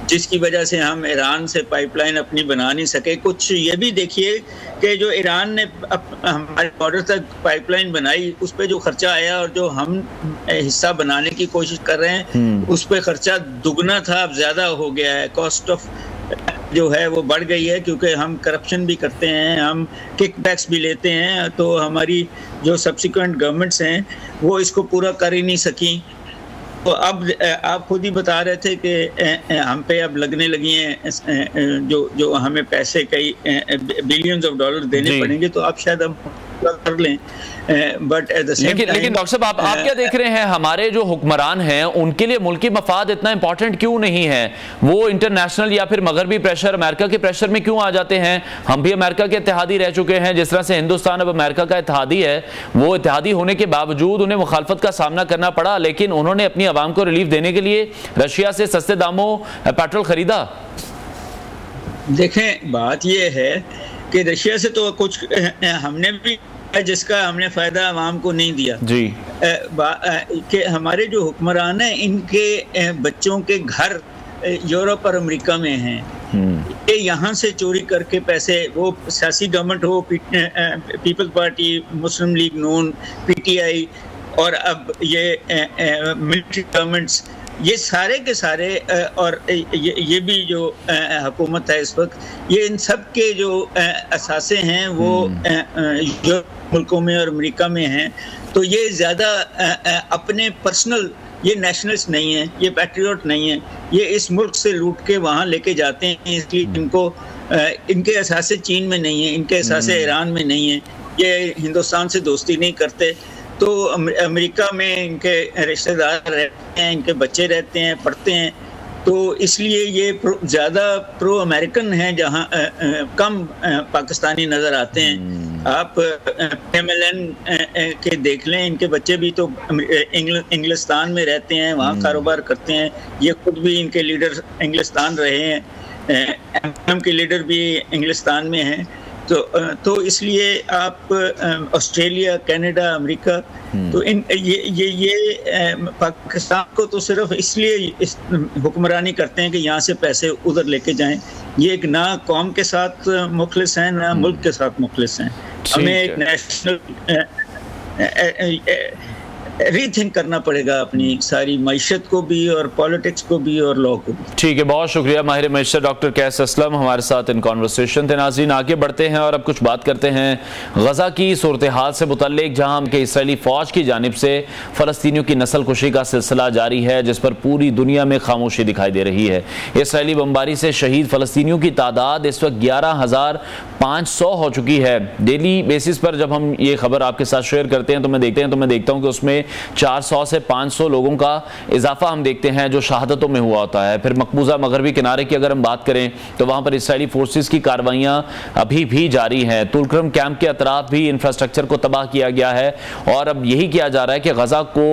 जिसकी वजह से हम ईरान से पाइपलाइन अपनी बना नहीं सके। कुछ ये भी देखिए कि जो ईरान ने हमारे बॉर्डर तक पाइपलाइन बनाई, उस पे जो खर्चा आया और जो हम हिस्सा बनाने की कोशिश कर रहे हैं उस पे खर्चा दुगना था, अब ज़्यादा हो गया है। कॉस्ट ऑफ जो है वो बढ़ गई है, क्योंकि हम करप्शन भी करते हैं, हम किकबैक्स भी लेते हैं। तो हमारी जो सब्सिक्वेंट गवर्नमेंट्स हैं वो इसको पूरा कर ही नहीं सकी। तो अब आप खुद ही बता रहे थे कि हम पे अब लगने लगी हैं जो हमें पैसे कई बिलियंस ऑफ डॉलर देने पड़ेंगे, तो अब शायद हम कर लें। But at the same time, लेकिन डॉक्टर साहब आप क्या देख रहे हैं, हमारे जो हुक्मरान हैं उनके लिए मुल्की मफाद इतना इंपॉर्टेंट क्यों नहीं है? वो इंटरनेशनल या फिर मगरबी प्रेशर, अमेरिका के प्रेशर में क्यों आ जाते हैं? हम भी अमेरिका के इत्तेहादी रह चुके हैं, जिस तरह से हिंदुस्तान अब अमेरिका का इत्तेहादी है। वो इत्तेहादी होने के बावजूद उन्हें मुखालफत का सामना करना पड़ा, लेकिन उन्होंने अपनी आवाम को रिलीफ देने के लिए रशिया से सस्ते दामों पेट्रोल खरीदा। देखें, बात यह है कि रशिया से तो कुछ हमने भी, जिसका हमने फ़ायदा आवाम को नहीं दिया जी। कि हमारे जो हुक्मरान हैं इनके बच्चों के घर यूरोप और अमेरिका में हैं। ये यहाँ से चोरी करके पैसे, वो सियासी गवर्नमेंट हो, पीपल्स पार्टी, मुस्लिम लीग नून, PTI और अब ये मिलिट्री गवर्नमेंट्स, ये सारे के सारे और ये भी जो हुकूमत है इस वक्त, ये इन सब के जो असासे हैं वो मुल्कों में और अमेरिका में हैं। तो ये ज़्यादा अपने पर्सनल, ये नेशनलिस्ट नहीं है, ये पैट्रियट नहीं है, ये इस मुल्क से लूट के वहाँ लेके जाते हैं। इसलिए इनको इनके असासे चीन में नहीं है, इनके असासे ईरान में नहीं है, ये हिंदुस्तान से दोस्ती नहीं करते। तो अमेरिका में इनके रिश्तेदार रहते हैं, इनके बच्चे रहते हैं, पढ़ते हैं। तो इसलिए ये ज़्यादा प्रो अमेरिकन हैं, जहाँ कम पाकिस्तानी नज़र आते हैं। आप MLN के देख लें, इनके बच्चे भी तो इंग्लिस्तान में रहते हैं, वहाँ कारोबार करते हैं। ये खुद भी इनके लीडर इंग्लिस्तान रहे हैं, MM के लीडर भी इंग्लिस्तान में हैं। तो इसलिए आप ऑस्ट्रेलिया, कनाडा, अमेरिका, तो ये पाकिस्तान को तो सिर्फ इसलिए हुक्मरानी करते हैं कि यहाँ से पैसे उधर लेके जाएं। ये एक ना कौम के साथ मुखलिस हैं, ना मुल्क के साथ मुखलिस हैं। हमें एक नेशनल रीथिंक करना पड़ेगा अपनी सारी मईशत को भी और पॉलिटिक्स को भी और लॉ को भी। ठीक है, बहुत शुक्रिया माहिर मईशत डॉक्टर कैस असलम हमारे साथ इन कॉन्वर्सेशन थे। नाज़रीन, आगे बढ़ते हैं और अब कुछ बात करते हैं गजा की सूरत हाल से मुतल्लिक, जहां के इसराइली फ़ौज की जानिब से फ़लस्तीनियों की नस्ल कुशी का सिलसिला जारी है, जिस पर पूरी दुनिया में खामोशी दिखाई दे रही है। इसराइली बमबारी से शहीद फ़लस्तीनियों की तादाद इस वक्त 11,500 हो चुकी है। डेली बेसिस पर जब हम ये खबर आपके साथ शेयर करते हैं तो मैं देखता हूँ कि उसमें 400 से 500 लोगों का इजाफा हम देखते हैं जो शहादतों में हुआ होता है। फिर मकबूजा मगरबी किनारे की अगर हम बात करें तो वहां पर इसराइली फोर्सेस की कार्रवाइयां अभी भी जारी हैं। तुलकरम कैंप के अतराफ भी इंफ्रास्ट्रक्चर को तबाह किया गया है और अब यही किया जा रहा है कि गजा को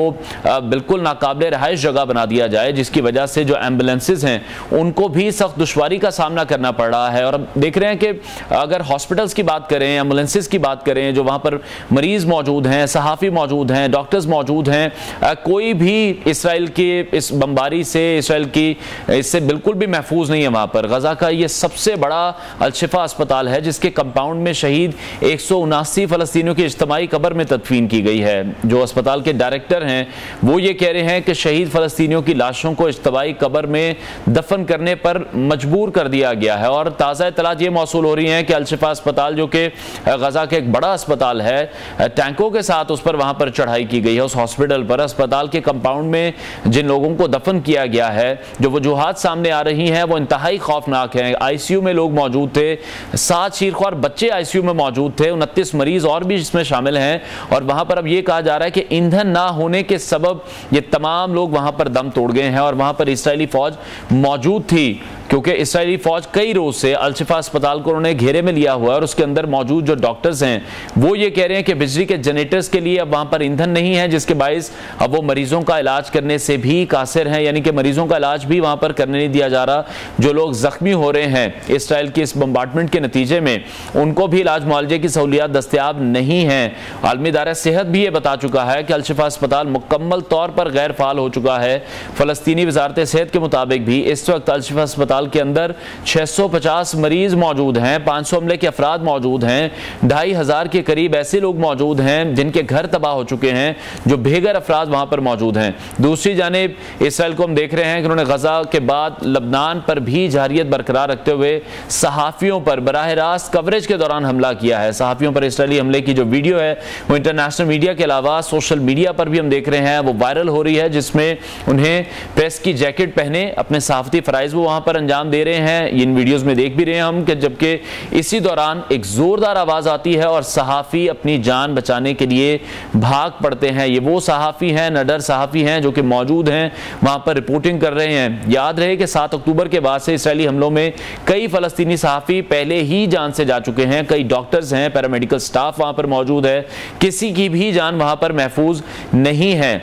बिल्कुल नाकाबिले रहायश जगह बना दिया जाए, जिसकी वजह से जो एम्बुलेंसेज हैं उनको भी सख्त दुश्वारी का सामना करना पड़ रहा है। और अब देख रहे हैं कि अगर हॉस्पिटल्स की बात करें, एम्बुलेंसेज की बात करें, जो वहां पर मरीज मौजूद हैं, सहाफ़ी मौजूद हैं, डॉक्टर्स मौजूद मौजूद हैं। कोई भी इसराइल की इस बमबारी से, इसराइल की इससे बिल्कुल भी महफूज नहीं है। वहाँ पर गजा का ये सबसे बड़ा अल-शिफा अस्पताल है जिसके कंपाउंड में शहीद 179 फ़लस्तीनियों की इज्तिमाई कब्र में तदफीन की गई है। जो अस्पताल के डायरेक्टर हैं वो ये कह रहे हैं कि शहीद फ़लस्तीनियों की लाशों को इज्तिमाई कब्र में दफन करने पर मजबूर कर दिया गया है। और ताज़ा इत्तलात ये मौसूल हो रही हैं कि अल-शिफा अस्पताल जो कि गजा के एक बड़ा अस्पताल है, टैंकों के साथ उस पर वहाँ पर चढ़ाई की गई है। उस हॉस्पिटल पर अस्पताल के कंपाउंड में जिन लोगों को दफन किया गया है, जो वजूहात सामने आ रही हैं वो इंतहाई खौफनाक हैं। आईसीयू में लोग मौजूद थे, 7 शीरख्वार बच्चे आईसीयू में मौजूद थे, 29 मरीज और भी इसमें शामिल हैं। और वहाँ पर अब ये कहा जा रहा है कि ईंधन ना होने के सबब ये तमाम लोग वहाँ पर दम तोड़ गए हैं। और वहाँ पर इसराइली फौज मौजूद थी क्योंकि इसराइली फौज कई रोज से अल-शिफा अस्पताल को उन्होंने घेरे में लिया हुआ है। और उसके अंदर मौजूद जो डॉक्टर्स हैं वो ये कह रहे हैं कि बिजली के जनरेटर्स के लिए अब वहाँ पर ईंधन नहीं है, जिसके बाइस अब वो मरीजों का इलाज करने से भी कासिर हैं, यानी कि मरीजों का इलाज भी वहाँ पर करने नहीं दिया जा रहा। जो लोग जख्मी हो रहे हैं इसराइल की इस बम्बार्टमेंट के नतीजे में, उनको भी इलाज मुआलजे की सहूलियात दस्तियाब नहीं है। आलमी इदारा सेहत भी ये बता चुका है कि अल-शिफा अस्पताल मुकम्मल तौर पर गैर फाल हो चुका है। फ़लस्तीनी वजारत सेहत के मुताबिक भी इस वक्त अल-शिफा अस्पताल के अंदर 650 मरीज मौजूद हैं, 500 अमले के अफराद मौजूद हैं, 2500 के करीब ऐसे लोग मौजूद हैं जिनके घर तबाह हो चुके हैं, जो बेघर अफराद वहां पर मौजूद हैं। दूसरी जानिब इसराइल को हम देख रहे हैं कि उन्होंने गजा के बाद लबनान पर भी जारियत बरकरार रखते हुए सहाफ़ियों पर बराह रास्त कवरेज के दौरान हमला किया है। सहाफ़ियों पर इसराइली हमले की जो वीडियो है वो इंटरनेशनल मीडिया के अलावा सोशल मीडिया पर भी हम देख रहे हैं, वो वायरल हो रही है, जिसमें उन्हें प्रेस की जैकेट पहने अपने सहाफ़ती फ़राइज़ वो वहाँ पर अंजाम दे रहे हैं। इन वीडियोस में देख भी रहे हैं हम कि जबकि इसी दौरान एक जोरदार आवाज आती है और सहाफ़ी अपनी जान बचाने के लिए भाग पड़ते हैं। ये वो सहाफ़ी हैं, नडर सहाफ़ी हैं जो कि मौजूद हैं वहाँ पर, रिपोर्टिंग कर रहे हैं। याद रहे कि 7 अक्टूबर के बाद से इसराइली हमलों में कई फ़लस्तीनी सहाफ़ी पहले ही जान से जा चुके हैं। कई डॉक्टर्स हैं, पैरामेडिकल स्टाफ वहाँ पर मौजूद है, किसी की भी जान वहाँ पर महफूज नहीं है।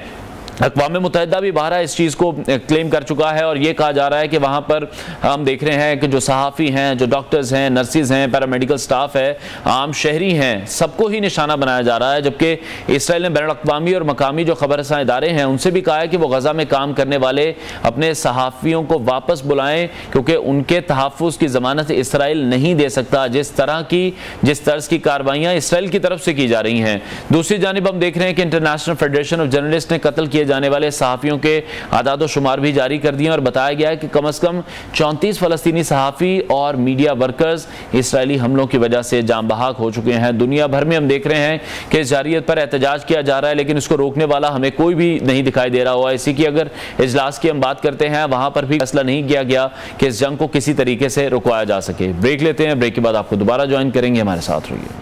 अक़वाम मुत्तहिदा भी बारहा इस चीज़ को क्लेम कर चुका है और ये कहा जा रहा है कि वहाँ पर हम देख रहे हैं कि जो सहाफ़ी हैं, जो डॉक्टर्स हैं, नर्सिस हैं, पैरामेडिकल स्टाफ है, आम शहरी हैं, सबको ही निशाना बनाया जा रहा है। जबकि इसराइल ने बैनुल-अक़वामी और मकामी जो खबर रसां इदारे हैं उनसे भी कहा है कि वो गजा में काम करने वाले अपने सहाफ़ियों को वापस बुलाएं, क्योंकि उनके तहफ़्फ़ुज़ की ज़मानत इसराइल नहीं दे सकता जिस तर्ज की कार्रवाइयाँ इसराइल की तरफ से की जा रही हैं। दूसरी जानिब हम देख रहे हैं कि इंटरनेशनल फेडरेशन ऑफ जर्नलिस्ट ने कत्ल किए जाने वाले सहाफ़ियों के आदाद शुमार भी जारी कर दिए और बताया गया है कि कम से कम 34 फ़लस्तीनी सहाफ़ी और मीडिया वर्कर्स इसराइली हमलों की वजह से जान बहक हो चुके हैं। दुनिया भर में हम देख रहे हैं कि इस जारियत पर एहतजाज किया जा रहा है, लेकिन इसको रोकने वाला हमें कोई भी नहीं दिखाई दे रहा हुआ। इसी की अगर इजलास की हम बात करते हैं, वहाँ पर भी फैसला नहीं किया गया कि इस जंग को किसी तरीके से रुकवाया जा सके। ब्रेक लेते हैं, ब्रेक के बाद आपको दोबारा ज्वाइन करेंगे, हमारे साथ रहिए।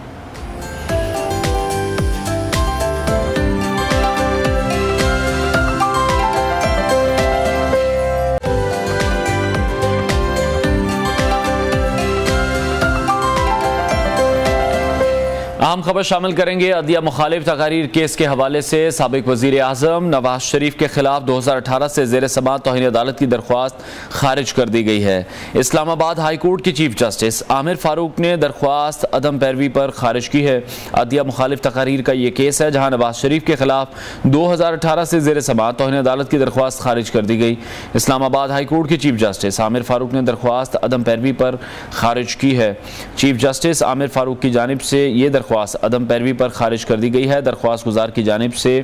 अहम खबर शामिल करेंगे अदिया मुखालिफ तकारीर केस के हवाले से। साबिक वज़ीर आज़म नवाज शरीफ के खिलाफ 2018 से ज़ेर समाअत तौहीन अदालत की दरख्वास्त खारिज कर दी गई है। इस्लामाबाद हाई कोर्ट की चीफ जस्टिस आमिर फारूक ने दरख्वास्त अदम पैरवी पर खारिज की है। अदिया मुखालिफ तकारीर का ये केस है जहाँ नवाज शरीफ के खिलाफ 2018 से ज़ेर समाअत तौहीन अदालत की दरख्वास्त खारिज कर दी गई। इस्लामाबाद हाई कोर्ट की चीफ जस्टिस आमिर फारूक ने दरख्वास्त अदम पैरवी पर खारिज की है। चीफ जस्टिस आमिर फारूक की जानिब से ये दरख्वास्त अदम पैरवी पर खारिज कर दी गई है। दरख्वास्त गुजार की जानिब से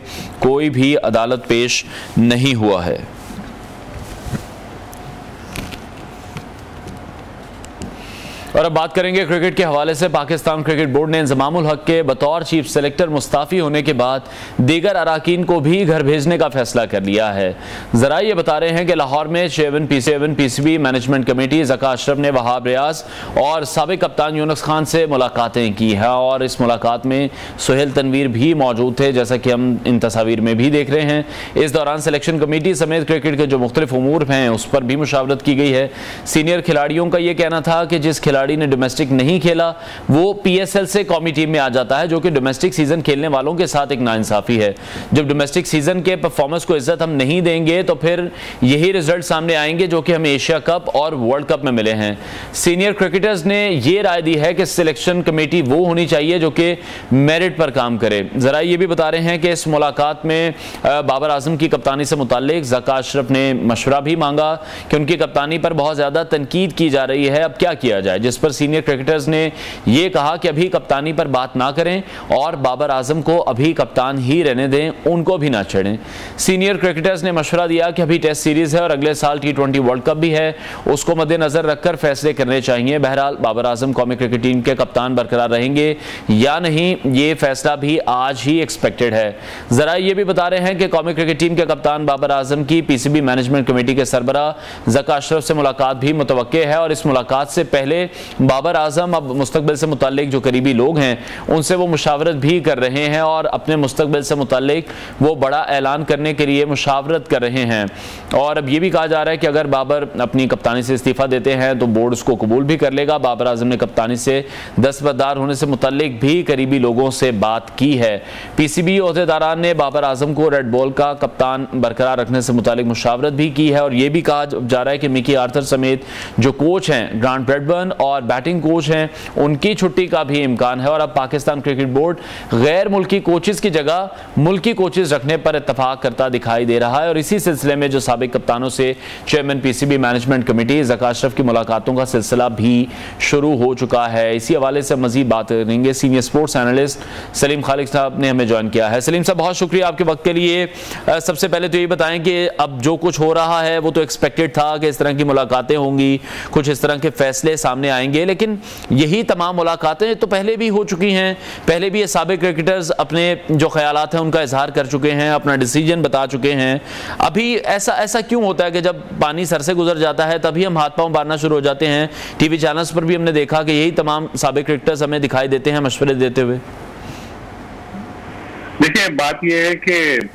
कोई भी अदालत पेश नहीं हुआ है। और अब बात करेंगे क्रिकेट के हवाले से। पाकिस्तान क्रिकेट बोर्ड ने इंज़मामुल हक के बतौर चीफ सेलेक्टर मुस्ताफ़ी होने के बाद दीगर अराकीन को भी घर भेजने का फैसला कर लिया है। ज़रा ये बता रहे हैं कि लाहौर में chairman PCB management committee Zaka Ashraf ने वहाब रियाज और साबिक कप्तान यूनुस खान से मुलाकातें की हैं और इस मुलाकात में सुहेल तनवीर भी मौजूद थे, जैसा कि हम इन तस्वीर में भी देख रहे हैं। इस दौरान सिलेक्शन कमेटी समेत क्रिकेट के जो मुख्तलिफ उमूर हैं उस पर भी मुशावरत की गई है। सीनियर खिलाड़ियों का ये कहना था कि जिस खिलाड़ी ने डोमेस्टिक नहीं खेला वो PSL से कौमी टीम में आ जाता है, जो कि डोमेस्टिक सीजन खेलने वालों के साथ एक नाइंसाफी है। जब डोमेस्टिक सीजन के परफॉर्मेंस को इज्जत हम नहीं देंगे तो फिर यही रिजल्ट सामने आएंगे जो कि हमें एशिया कप और वर्ल्ड कप में मिले हैं। सीनियर क्रिकेटर्स ने ये राय दी है कि सिलेक्शन कमेटी वो होनी चाहिए जो कि मेरिट पर काम करे। जरा ये भी बता रहे हैं कि इस मुलाकात में बाबर आजम की कप्तानी से मुताल्लिक ज़का अशरफ ने मशवरा भी मांगा कि उनकी कप्तानी पर बहुत ज़्यादा तनकीद की जा रही है, अब क्या किया जाए, जिस पर सीनियर क्रिकेटर्स ने यह कहा कि अभी कप्तानी पर बात ना करें और बाबर आजम को अभी कप्तान ही रहने दें, उनको भी ना छेड़ें। सीनियर क्रिकेटर्स ने मशवरा दिया कि अभी टेस्ट सीरीज है और अगले साल T20 वर्ल्ड कप भी है, उसको मद्देनजर रखकर फैसले करने चाहिए। बहरहाल बाबर आजम कौमी क्रिकेट टीम के कप्तान बरकरार रहेंगे या नहीं, ये फैसला भी आज ही एक्सपेक्टेड है। जरा ये भी बता रहे हैं कि कौमी क्रिकेट टीम के कप्तान बाबर आजम की PCB मैनेजमेंट कमेटी के सरबरा ज़का अशरफ से मुलाकात भी मुतवक्के है और इस मुलाकात से पहले बाबर आजम अब मुस्तकबिल से मुताल्लिक जो करीबी लोग हैं उनसे वो मुशावरत भी कर रहे हैं और अपने मुस्तकबिल से मुताल्लिक वो बड़ा ऐलान करने के लिए मुशावरत कर रहे हैं। और अब ये भी कहा जा रहा है कि अगर बाबर अपनी कप्तानी से इस्तीफा देते हैं तो बोर्ड उसको कबूल भी कर लेगा। बाबर आजम ने कप्तानी से दस्तबरदार होने से मुताल्लिक भी करीबी लोगों से बात की है। PCB ओहदेदारान ने बाबर आजम को रेड बॉल का कप्तान बरकरार रखने से मुताल्लिक मुशावरत भी की है और यह भी कहा जा रहा है कि मिकी आर्थर समेत जो कोच हैं, ग्रांट ब्रैडबर्न और बैटिंग कोच हैं, उनकी छुट्टी का भी इम्कान है और अब पाकिस्तान क्रिकेट बोर्ड गैर मुल्की कोचेस की जगह मुल्की कोचेस रखने पर इत्तफाक करता दिखाई दे रहा है। और इसी सिलसिले में जो साबिक कप्तानों से chairman PCB management committee Zaka Ashraf की मुलाकातों का सिलसिला भी शुरू हो चुका है। इसी हवाले से मजीद बात करेंगे। सीनियर स्पोर्ट्स एनालिस्ट सलीम खालिक साहब ने हमें ज्वाइन किया है। सलीम साहब, बहुत शुक्रिया आपके वक्त के लिए। सबसे पहले तो ये बताएं कि अब जो कुछ हो रहा है वो तो एक्सपेक्टेड था कि इस तरह की मुलाकातें होंगी, कुछ इस तरह के फैसले सामने आएंगे, लेकिन यही तमाम मुलाकातें तो पहले भी हो चुकी हैं। पहले भी ये साबिक क्रिकेटर्स अपने जो ख्यालात हैं उनका इजहार कर चुके हैं, अपना डिसीजन बता चुके हैं। अभी ऐसा क्यों होता है कि जब पानी सर से गुजर जाता है तभी हम हाथ पांव मारना शुरू हो जाते हैं? टीवी चैनल्स पर भी हमने देखा कि यही तमाम साबिक क्रिकेटर्स हमें दिखाई देते हैं मशवरे देते हुए। देखिए, बात यह है कि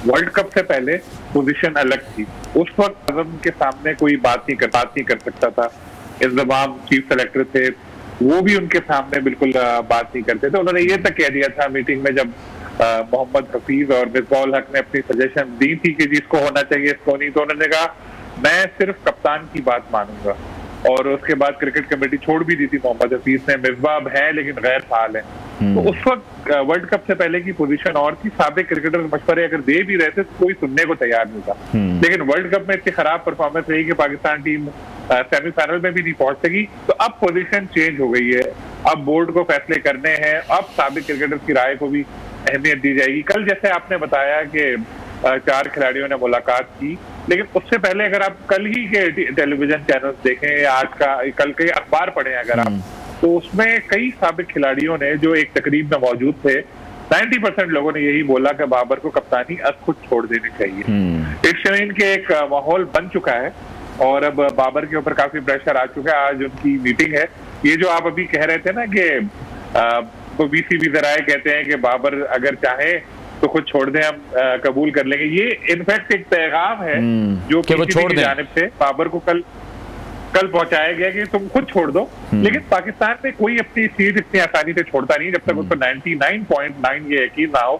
वर्ल्ड कप से पहले पोजीशन अलग थी। उस वक्त आजम के सामने कोई बात नहीं कर सकता था। इंतजाम चीफ सेलेक्टर थे, वो भी उनके सामने बिल्कुल बात नहीं करते थे। उन्होंने ये तक कह दिया था मीटिंग में जब मोहम्मद हफीज और मिसबाउल हक ने अपनी सजेशन दी थी कि जिसको होना चाहिए इसको नहीं, तो उन्होंने कहा मैं सिर्फ कप्तान की बात मानूंगा। और उसके बाद क्रिकेट कमेटी छोड़ भी दी थी मोहम्मद हफीज ने। मिसबाह है लेकिन गैर फाल है। तो उस वक्त वर्ल्ड कप से पहले की पोजीशन और थी। साबिक क्रिकेटर मशवरे अगर दे भी रहे थे तो कोई सुनने को तैयार नहीं था। लेकिन वर्ल्ड कप में इतनी खराब परफॉर्मेंस रही कि पाकिस्तान टीम सेमीफाइनल में भी नहीं पहुंच सकी। तो अब पोजीशन चेंज हो गई है, अब बोर्ड को फैसले करने हैं, अब साबिक क्रिकेटर्स की राय को भी अहमियत दी जाएगी। कल जैसे आपने बताया कि 4 खिलाड़ियों ने मुलाकात की, लेकिन उससे पहले अगर आप कल ही के टेलीविजन चैनल्स देखें या आज का कल के अखबार पढ़ें अगर आप, तो उसमें कई साबिक खिलाड़ियों ने जो एक तकरीब में मौजूद थे, 90% लोगों ने यही बोला कि बाबर को कप्तानी अब खुद छोड़ देनी चाहिए। इस शमीन के एक माहौल बन चुका है और अब बाबर के ऊपर काफी प्रेशर आ चुका है। आज उनकी मीटिंग है। ये जो आप अभी कह रहे थे ना कि BCB जराए कहते हैं कि बाबर अगर चाहे तो खुद छोड़ दें, हम कबूल कर लेंगे, ये इनफैक्ट एक पैगाम है जो PCB की जानिब से बाबर को कल पहुंचाया गया कि तुम खुद छोड़ दो। लेकिन पाकिस्तान में कोई अपनी सीट इतनी आसानी से छोड़ता नहीं जब तक उसको 99.9 ये यकीन ना हो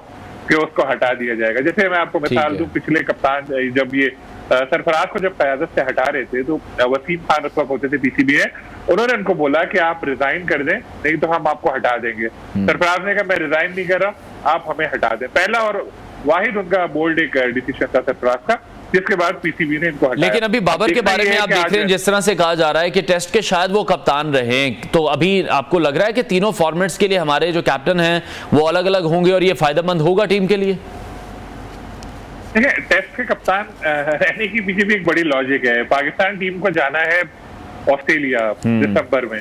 कि उसको हटा दिया जाएगा। जैसे मैं आपको मिसाल दूं, पिछले कप्तान जब ये सरफराज को जब क़यादत से हटा रहे थे तो वसीम खान उस वक्त होते थे PCB है, उन्होंने उनको बोला कि आप रिजाइन कर दें नहीं तो हम आपको हटा देंगे। सरफराज ने कहा मैं रिजाइन नहीं कर रहा, आप हमें हटा दें। पहला और वाहिद उनका बोल्ड एक डिसीजन था सरफराज का, जिसके बाद PCB ने इनको हटाया। लेकिन अभी बाबर के बारे में आप देख रहे हैं जिस तरह से कहा जा रहा है कि टेस्ट के शायद वो कप्तान रहे, तो अभी आपको लग रहा है कि तीनों फॉर्मेट्स के लिए हमारे जो कैप्टन हैं वो अलग अलग होंगे और ये फायदेमंद होगा टीम के लिए? देखिए, टेस्ट के कप्तान रहने की पीछे भी एक बड़ी लॉजिक है। पाकिस्तान टीम को जाना है ऑस्ट्रेलिया दिसंबर में,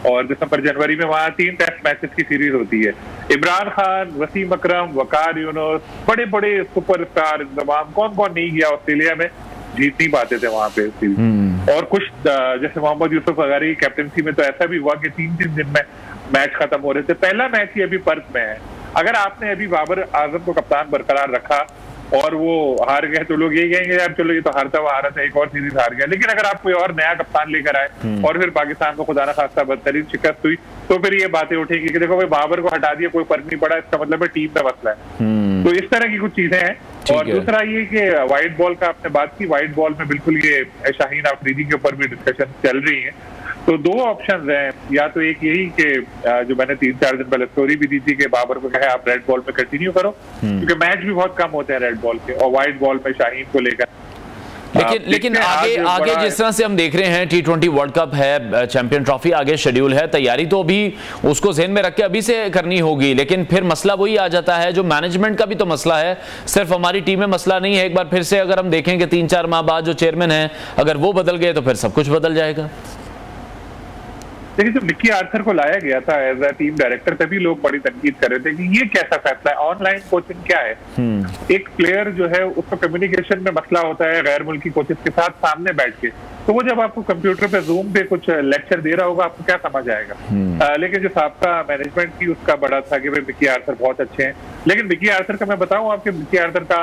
और दिसंबर जनवरी में वहां 3 टेस्ट मैचेस की सीरीज होती है। इमरान खान, वसीम अकरम, वकार यूनुस, बड़े बड़े सुपरस्टार इंतजाम, कौन कौन नहीं गया ऑस्ट्रेलिया में, जीत नहीं पाते थे वहां पे सीरीज। और कुछ जैसे मोहम्मद यूसुफ वगैरह की कैप्टनसी में तो ऐसा भी हुआ कि 3-3 दिन में मैच खत्म हो रहे थे। पहला मैच ही अभी पर्थ में है। अगर आपने अभी बाबर आजम को कप्तान बरकरार रखा और वो हार गए तो लोग यही कहेंगे यार चलो ये तो हारता हुआ हारा था, एक और सीरीज हार गया। लेकिन अगर आप कोई और नया कप्तान लेकर आए और फिर पाकिस्तान को खुदा ना खास्ता बदतरीन शिकस्त हुई तो फिर ये बातें उठेंगी कि देखो भाई बाबर को हटा दिया कोई फर्क नहीं पड़ा, इसका मतलब है टीम में मसला है। तो इस तरह की कुछ चीजें हैं। और दूसरा ये कि व्हाइट बॉल का आपने बात की, व्हाइट बॉल में बिल्कुल ये शाहीन अफरीदी के ऊपर भी डिस्कशन चल रही है। तो दो ऑप्शंस हैं, या तो एक यही कि जो मैंने 3-4 दिन पहले स्टोरी भी दी थी कि बाबर को कहे आप रेड बॉल पे कंटिन्यू करो, क्योंकि मैच भी बहुत कम होते हैं रेड बॉल के, और व्हाइट बॉल पे शाहीन को लेकर। लेकिन आगे जिस तरह से हम देख रहे हैं T20 वर्ल्ड कप है, चैंपियन ट्रॉफी आगे शेड्यूल है, तैयारी तो अभी उसको ज़हन में रख के अभी से करनी होगी, लेकिन फिर मसला वही आ जाता है जो मैनेजमेंट का भी तो मसला है, सिर्फ हमारी टीम में मसला नहीं है। एक बार फिर से अगर हम देखें कि 3-4 माह बाद जो चेयरमैन है अगर वो बदल गए तो फिर सब कुछ बदल जाएगा। देखिए, जब मिकी आर्थर को लाया गया था एज ए टीम डायरेक्टर तभी लोग बड़ी तनकीद कर रहे थे कि ये कैसा फैसला है, ऑनलाइन कोचिंग क्या है। एक प्लेयर जो है उसको कम्युनिकेशन में मसला होता है गैर मुल्की कोचेस के साथ सामने बैठ के, तो वो जब आपको कंप्यूटर पे जूम पे कुछ लेक्चर दे रहा होगा आपको क्या समझ आएगा। लेकिन जो साबका मैनेजमेंट थी उसका बड़ा था कि भाई मिकी आर्थर बहुत अच्छे हैं। लेकिन मिकी आर्थर का मैं बताऊं आपके, मिकी आर्थर का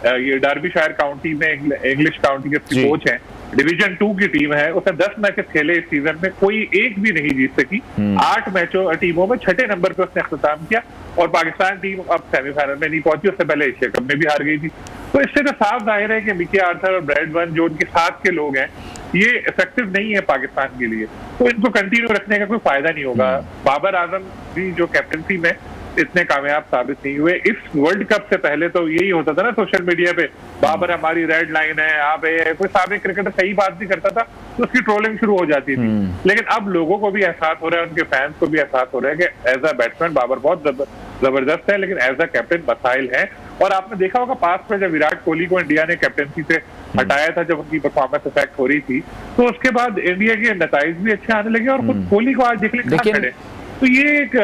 ये डर्बीशायर काउंटी में इंग्लिश काउंटी के कोच हैं, डिवीजन 2 की टीम है, उसने 10 मैचेस खेले इस सीजन में, कोई एक भी नहीं जीत सकी। 8 टीमों में 6ठे नंबर पे उसने अख्ताम किया और पाकिस्तान टीम अब सेमीफाइनल में नहीं पहुंची, उससे पहले एशिया कप में भी हार गई थी। तो इससे तो साफ जाहिर है कि मिकी आर्थर और ब्रैड वन जो उनके साथ के लोग हैं ये इफेक्टिव नहीं है पाकिस्तान के लिए, तो इनको कंटिन्यू रखने का कोई फायदा नहीं होगा। बाबर आजम भी जो कैप्टनसी में इतने कामयाब साबित नहीं हुए। इस वर्ल्ड कप से पहले तो यही होता था ना सोशल मीडिया पे, बाबर हमारी रेड लाइन है, आप कोई साबिक क्रिकेटर सही बात भी करता था तो उसकी ट्रोलिंग शुरू हो जाती थी। लेकिन अब लोगों को भी एहसास हो रहा है, उनके फैंस को भी एहसास हो रहा है कि एज अ बैट्समैन बाबर बहुत जबरदस्त है, लेकिन एज अ कैप्टन मसाइल है। और आपने देखा होगा पास्ट में जब विराट कोहली को इंडिया ने कैप्टनसी से हटाया था, जब उनकी परफॉर्मेंस इफेक्ट हो रही थी, तो उसके बाद इंडिया के नताइज भी अच्छे आने लगे और खुद कोहली को आज देखने कहाँ खड़े। तो ये एक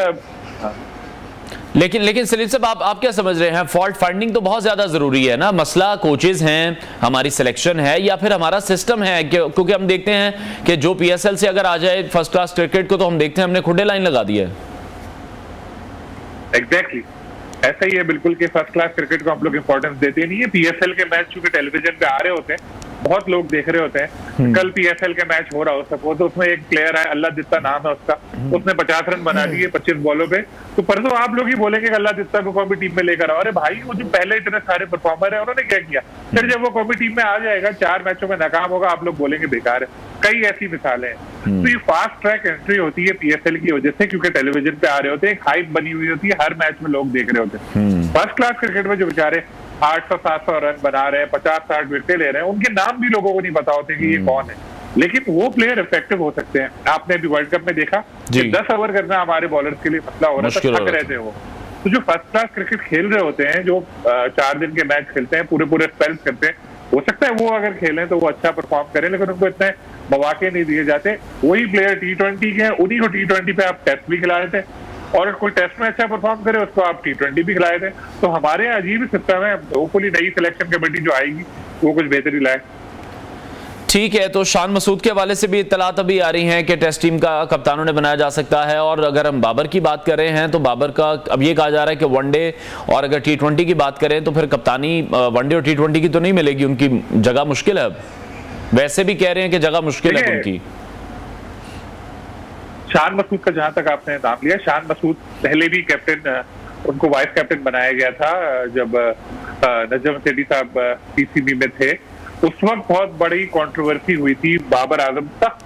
लेकिन सलीम साहब आप क्या समझ रहे हैं, फॉल्ट फाइंडिंग तो बहुत ज्यादा जरूरी है ना, मसला कोचेज हैं, हमारी सिलेक्शन है, या फिर हमारा सिस्टम है? क्योंकि हम देखते हैं कि जो PSL से अगर आ जाए फर्स्ट क्लास क्रिकेट को, तो हम देखते हैं हमने खुदे लाइन लगा दी है। एग्जैक्टली ऐसा ही है बिल्कुल कि फर्स्ट क्लास क्रिकेट को हम लोग इंपॉर्टेंस देते नहीं है। PSL के मैच चूंकि टेलीविजन पे आ रहे होते हैं, बहुत लोग देख रहे होते हैं। कल PSL के मैच हो रहा हो सपोज, तो उसमें एक प्लेयर है अल्लाह दित्ता नाम है उसका, उसने 50 रन बना दिए 25 बॉलों पे, तो परसों आप लोग ही बोलेंगे कि अल्लाह दित्ता को कौमी टीम में लेकर आओ। अरे भाई वो जो पहले इतने सारे परफॉर्मर है उन्होंने क्या किया? फिर जब वो कौमी टीम में आ जाएगा 4 मैचों में नाकाम होगा, आप लोग बोलेंगे बेकार है। कई ऐसी मिसालें हैं। तो ये फास्ट ट्रैक एंट्री होती है PSL की वजह से, क्योंकि टेलीविजन पे आ रहे होते हैं, एक हाइप बनी हुई होती है, हर मैच में लोग देख रहे होते हैं। फर्स्ट क्लास क्रिकेट में जो बेचारे 800-700 रन बना रहे हैं, 50-60 विकेटें ले रहे हैं, उनके नाम भी लोगों को नहीं पता होते कि ये कौन है, लेकिन वो प्लेयर इफेक्टिव हो सकते हैं। आपने अभी वर्ल्ड कप में देखा कि 10 ओवर करना हमारे बॉलर्स के लिए मसला हो रहा था, थक रहे थे वो। तो जो फर्स्ट क्लास क्रिकेट खेल रहे होते हैं, जो 4 दिन के मैच खेलते हैं, पूरे स्पेल्स करते हैं, हो सकता है वो अगर खेलें तो वो अच्छा परफॉर्म करें, लेकिन उनको इतने मौके नहीं दिए जाते। वही प्लेयर T20 के, उन्हीं को T20 पे आप टेस्ट भी खिला रहे थे, और कोई टेस्ट में अच्छा परफॉर्म करे उसको आप T20 भी खिलाए थे। तो हमारे अजीब सिस्टम है, होपफुली नई सिलेक्शन कमेटी जो आएगी वो कुछ बेहतरी लाए। ठीक है, तो शान मसूद के हवाले से भी इत्तलात अभी आ रही हैं कि टेस्ट टीम का कप्तान उन्हें बनाया जा सकता है। और अगर हम बाबर की बात कर रहे हैं तो बाबर का अब ये कहा जा रहा है कि वनडे और अगर T20 की बात करें तो फिर कप्तानी वनडे और T20 की तो नहीं मिलेगी, उनकी जगह मुश्किल है। अब वैसे भी कह रहे हैं कि जगह मुश्किल है उनकी। शान मसूद का जहां तक आपने नाम लिया, शान मसूद पहले भी कैप्टन, उनको वाइस कैप्टन बनाया गया था जब नजम सेठी साहब PCB में थे। उस वक्त बहुत बड़ी कंट्रोवर्सी हुई थी, बाबर आजम तक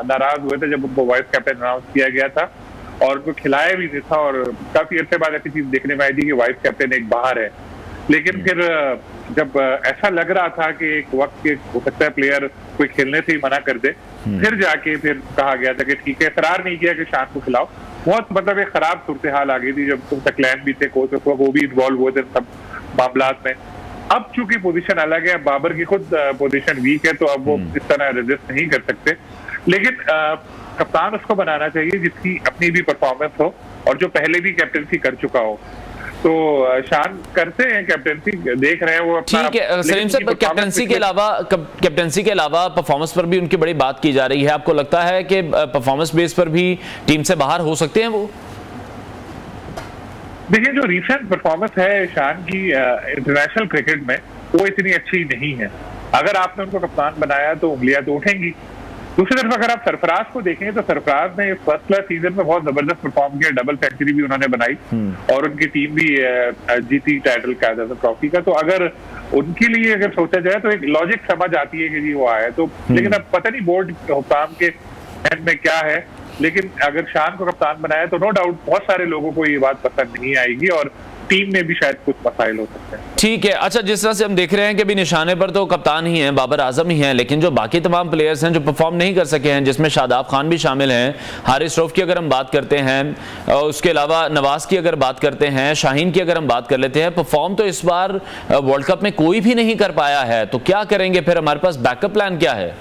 नाराज हुए थे जब उनको वाइस कैप्टन अनाउंस किया गया था, और उनको खिलाया भी नहीं था। और काफी अर्से बाद ऐसी चीज देखने में आई थी कि वाइस कैप्टन एक बाहर है। लेकिन फिर जब ऐसा लग रहा था कि एक वक्त के हो सकता है प्लेयर कोई खेलने से ही मना कर दे, फिर जाके फिर कहा गया था कि ठीक है, करार नहीं किया कि शान को खिलाओ। बहुत मतलब एक खराब सूरत हाल आ गई थी जब तकलैन भी थे कोच, वो भी इन्वॉल्व हुए थे सब मामलात में। अब चूंकि पोजीशन अलग है, बाबर की खुद पोजीशन वीक है, तो अब वो इस तरह रेजिस्ट नहीं कर सकते। लेकिन कप्तान उसको बनाना चाहिए जिसकी अपनी भी परफॉर्मेंस हो और जो पहले भी कैप्टनसी कर चुका हो। तो शान करते हैं कैप्टनसी, देख रहे हैं वो अपना। ठीक है सलीम साहब, कैप्टनसी के अलावा परफॉर्मेंस पर भी उनकी बड़ी बात की जा रही है। आपको लगता है कि परफॉर्मेंस बेस पर भी टीम से बाहर हो सकते हैं वो? देखिए, जो रिसेंट परफॉर्मेंस है शान की इंटरनेशनल क्रिकेट में, वो इतनी अच्छी नहीं है। अगर आपने उनको कप्तान बनाया तो उंगलियां तो उठेंगी। दूसरी तरफ अगर आप सरफराज को देखें तो सरफराज ने फर्स्ट क्लास सीजन में बहुत जबरदस्त परफॉर्म किया, डबल सेंचुरी भी उन्होंने बनाई और उनकी टीम भी जीती टाइटल का ट्रॉफी का। तो अगर उनके लिए अगर सोचा जाए तो एक लॉजिक समझ आती है कि जी वो आया तो, लेकिन अब पता नहीं बोर्ड हुकाम के एंड में क्या है। लेकिन अगर शान को कप्तान बनाया तो नो डाउट बहुत सारे लोगों को ये बात पसंद नहीं आएगी और टीम में भी शायद कुछ मसाइल हो सकते हैं। ठीक है। अच्छा, जिस तरह से हम देख रहे हैं कि अभी निशाने पर तो कप्तान ही हैं, बाबर आजम ही हैं, लेकिन जो बाकी तमाम प्लेयर्स हैं जो परफॉर्म नहीं कर सके हैं, जिसमें शादाब खान भी शामिल हैं, हारिस रऊफ की अगर हम बात करते हैं, उसके अलावा नवाज की अगर बात करते हैं, शाहीन की अगर हम बात कर लेते हैं, परफॉर्म तो इस बार वर्ल्ड कप में कोई भी नहीं कर पाया है। तो क्या करेंगे फिर, हमारे पास बैकअप प्लान क्या है?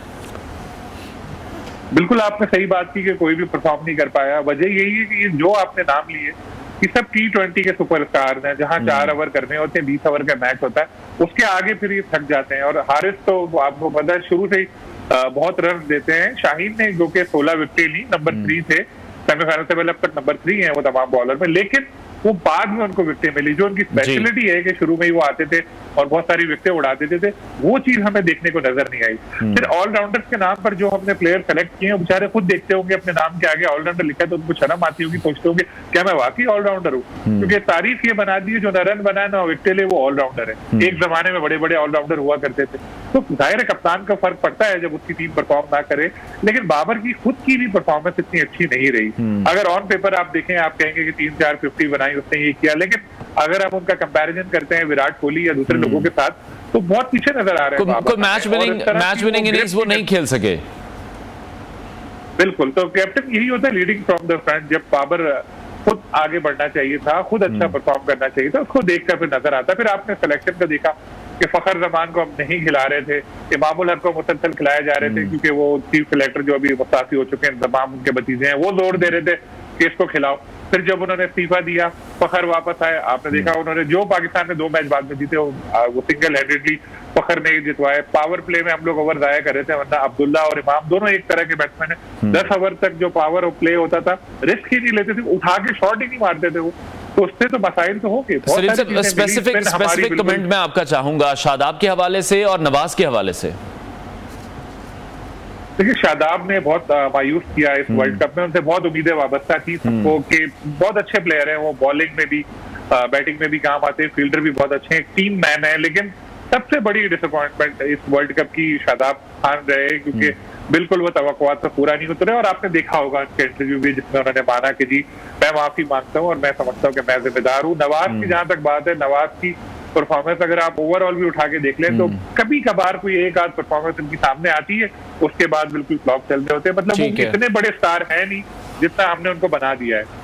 बिल्कुल आपने सही बात की कि कोई भी परफॉर्म नहीं कर पाया। वजह यही है कि जो आपने नाम लिए कि सब T20 के सुपरस्टार हैं, जहां 4 ओवर करने होते हैं, 20 ओवर का मैच होता है, उसके आगे फिर ये थक जाते हैं। और हारिस तो आपको पता है शुरू से ही बहुत रन देते हैं। शाहीन ने जो कि 16 विकेट ली, नंबर 3 थे सेमीफाइनल से पहले, अब तक नंबर 3 है वो तमाम बॉलर में, लेकिन वो बाद में उनको विकेटें मिली। जो उनकी स्पेशलिटी है कि शुरू में ही वो आते थे और बहुत सारी विकेटें उड़ा देते थे, वो चीज हमें देखने को नजर नहीं आई। फिर ऑलराउंडर्स के नाम पर जो हमने प्लेयर सेलेक्ट किए हैं, बेचारे खुद देखते होंगे अपने नाम के आगे ऑलराउंडर लिखा है तो उनको शर्म आती होगी, सोचते होंगे क्या मैं वाकई ऑलराउंडर हूँ? क्योंकि तारीफ ये बना दी है जो न रन बनाए ना विकेटें ले, वो ऑलराउंडर है। एक जमाने में बड़े बड़े ऑलराउंडर हुआ करते थे। तो जाहिर है कप्तान का फर्क पड़ता है जब उसकी टीम परफॉर्म ना करे, लेकिन बाबर की खुद की भी परफॉर्मेंस इतनी अच्छी नहीं रही। अगर ऑन पेपर आप देखें, आप कहेंगे कि 3-4 50 बनाई उसने, ये किया, लेकिन अगर आप उनका कंपैरिजन करते हैं विराट कोहली या दूसरे लोगों के साथ तो बहुत पीछे नजर आ रहे हैं। कोई मैच विनिंग इनिंग्स वो नहीं खेल सके। बिल्कुल, तो कैप्टन यही होता है, लीडिंग फ्रॉम द फ्रंट। जब बाबर खुद आगे बढ़ना चाहिए था, खुद अच्छा परफॉर्म करना चाहिए था, उसको देखकर फिर नजर आता। फिर आपने सिलेक्शन का देखा कि फखर जमान को हम नहीं खिला रहे थे, इमामुल हक को मुसलसल खिलाए जा रहे थे क्योंकि वो चीफ सिलेक्टर जो अभी मुस्ताफी हो चुके हैं, तमाम उनके भतीजे हैं, वो जोर दे रहे थे कि इसको खिलाओ। फिर जब उन्होंने इस्तीफा दिया, फखर वापस आए, आपने देखा उन्होंने जो पाकिस्तान में 2 मैच बाद में जीते वो सिंगल हैंडेडली फखर ने जितवाए। पावर प्ले में हम लोग ओवर जाया कर रहे थे, वरना अब्दुल्ला और इमाम दोनों एक तरह के बैट्समैन है। 10 ओवर तक जो पावर प्ले होता था, रिस्क ही नहीं लेते थे, उठा के शॉट ही नहीं मारते थे वो, तो उससे तो मसाइल तो हो गए। स्पेसिफिक कमेंट मैं आपका चाहूंगा शादाब के हवाले से और नवाज के हवाले से। देखिए, शादाब ने बहुत मायूस किया इस वर्ल्ड कप में, उनसे बहुत उम्मीदें वाबस्ता थी सबको कि बहुत अच्छे प्लेयर हैं, वो बॉलिंग में भी बैटिंग में भी काम आते हैं, फील्डर भी बहुत अच्छे हैं, टीम मैन है। लेकिन सबसे बड़ी डिसअपॉइंटमेंट इस वर्ल्ड कप की शादाब खान रहे, क्योंकि बिल्कुल वो तवक्कुआत से पूरा नहीं उतरे। और आपने देखा होगा उनके इंटरव्यू भी जिसमें उन्होंने माना कि जी मैं माफी मांगता हूँ और मैं समझता हूँ कि मैं जिम्मेदार हूँ। नवाज की जहां तक बात है, नवाज की परफॉर्मेंस अगर आप ओवरऑल भी उठा के देख लें तो कभी कभार कोई एक आध परफॉर्मेंस उनकी सामने आती है, उसके बाद बिल्कुल फ्लॉप चल रहे होते हैं। मतलब वो इतने बड़े स्टार हैं नहीं जितना हमने उनको बना दिया है।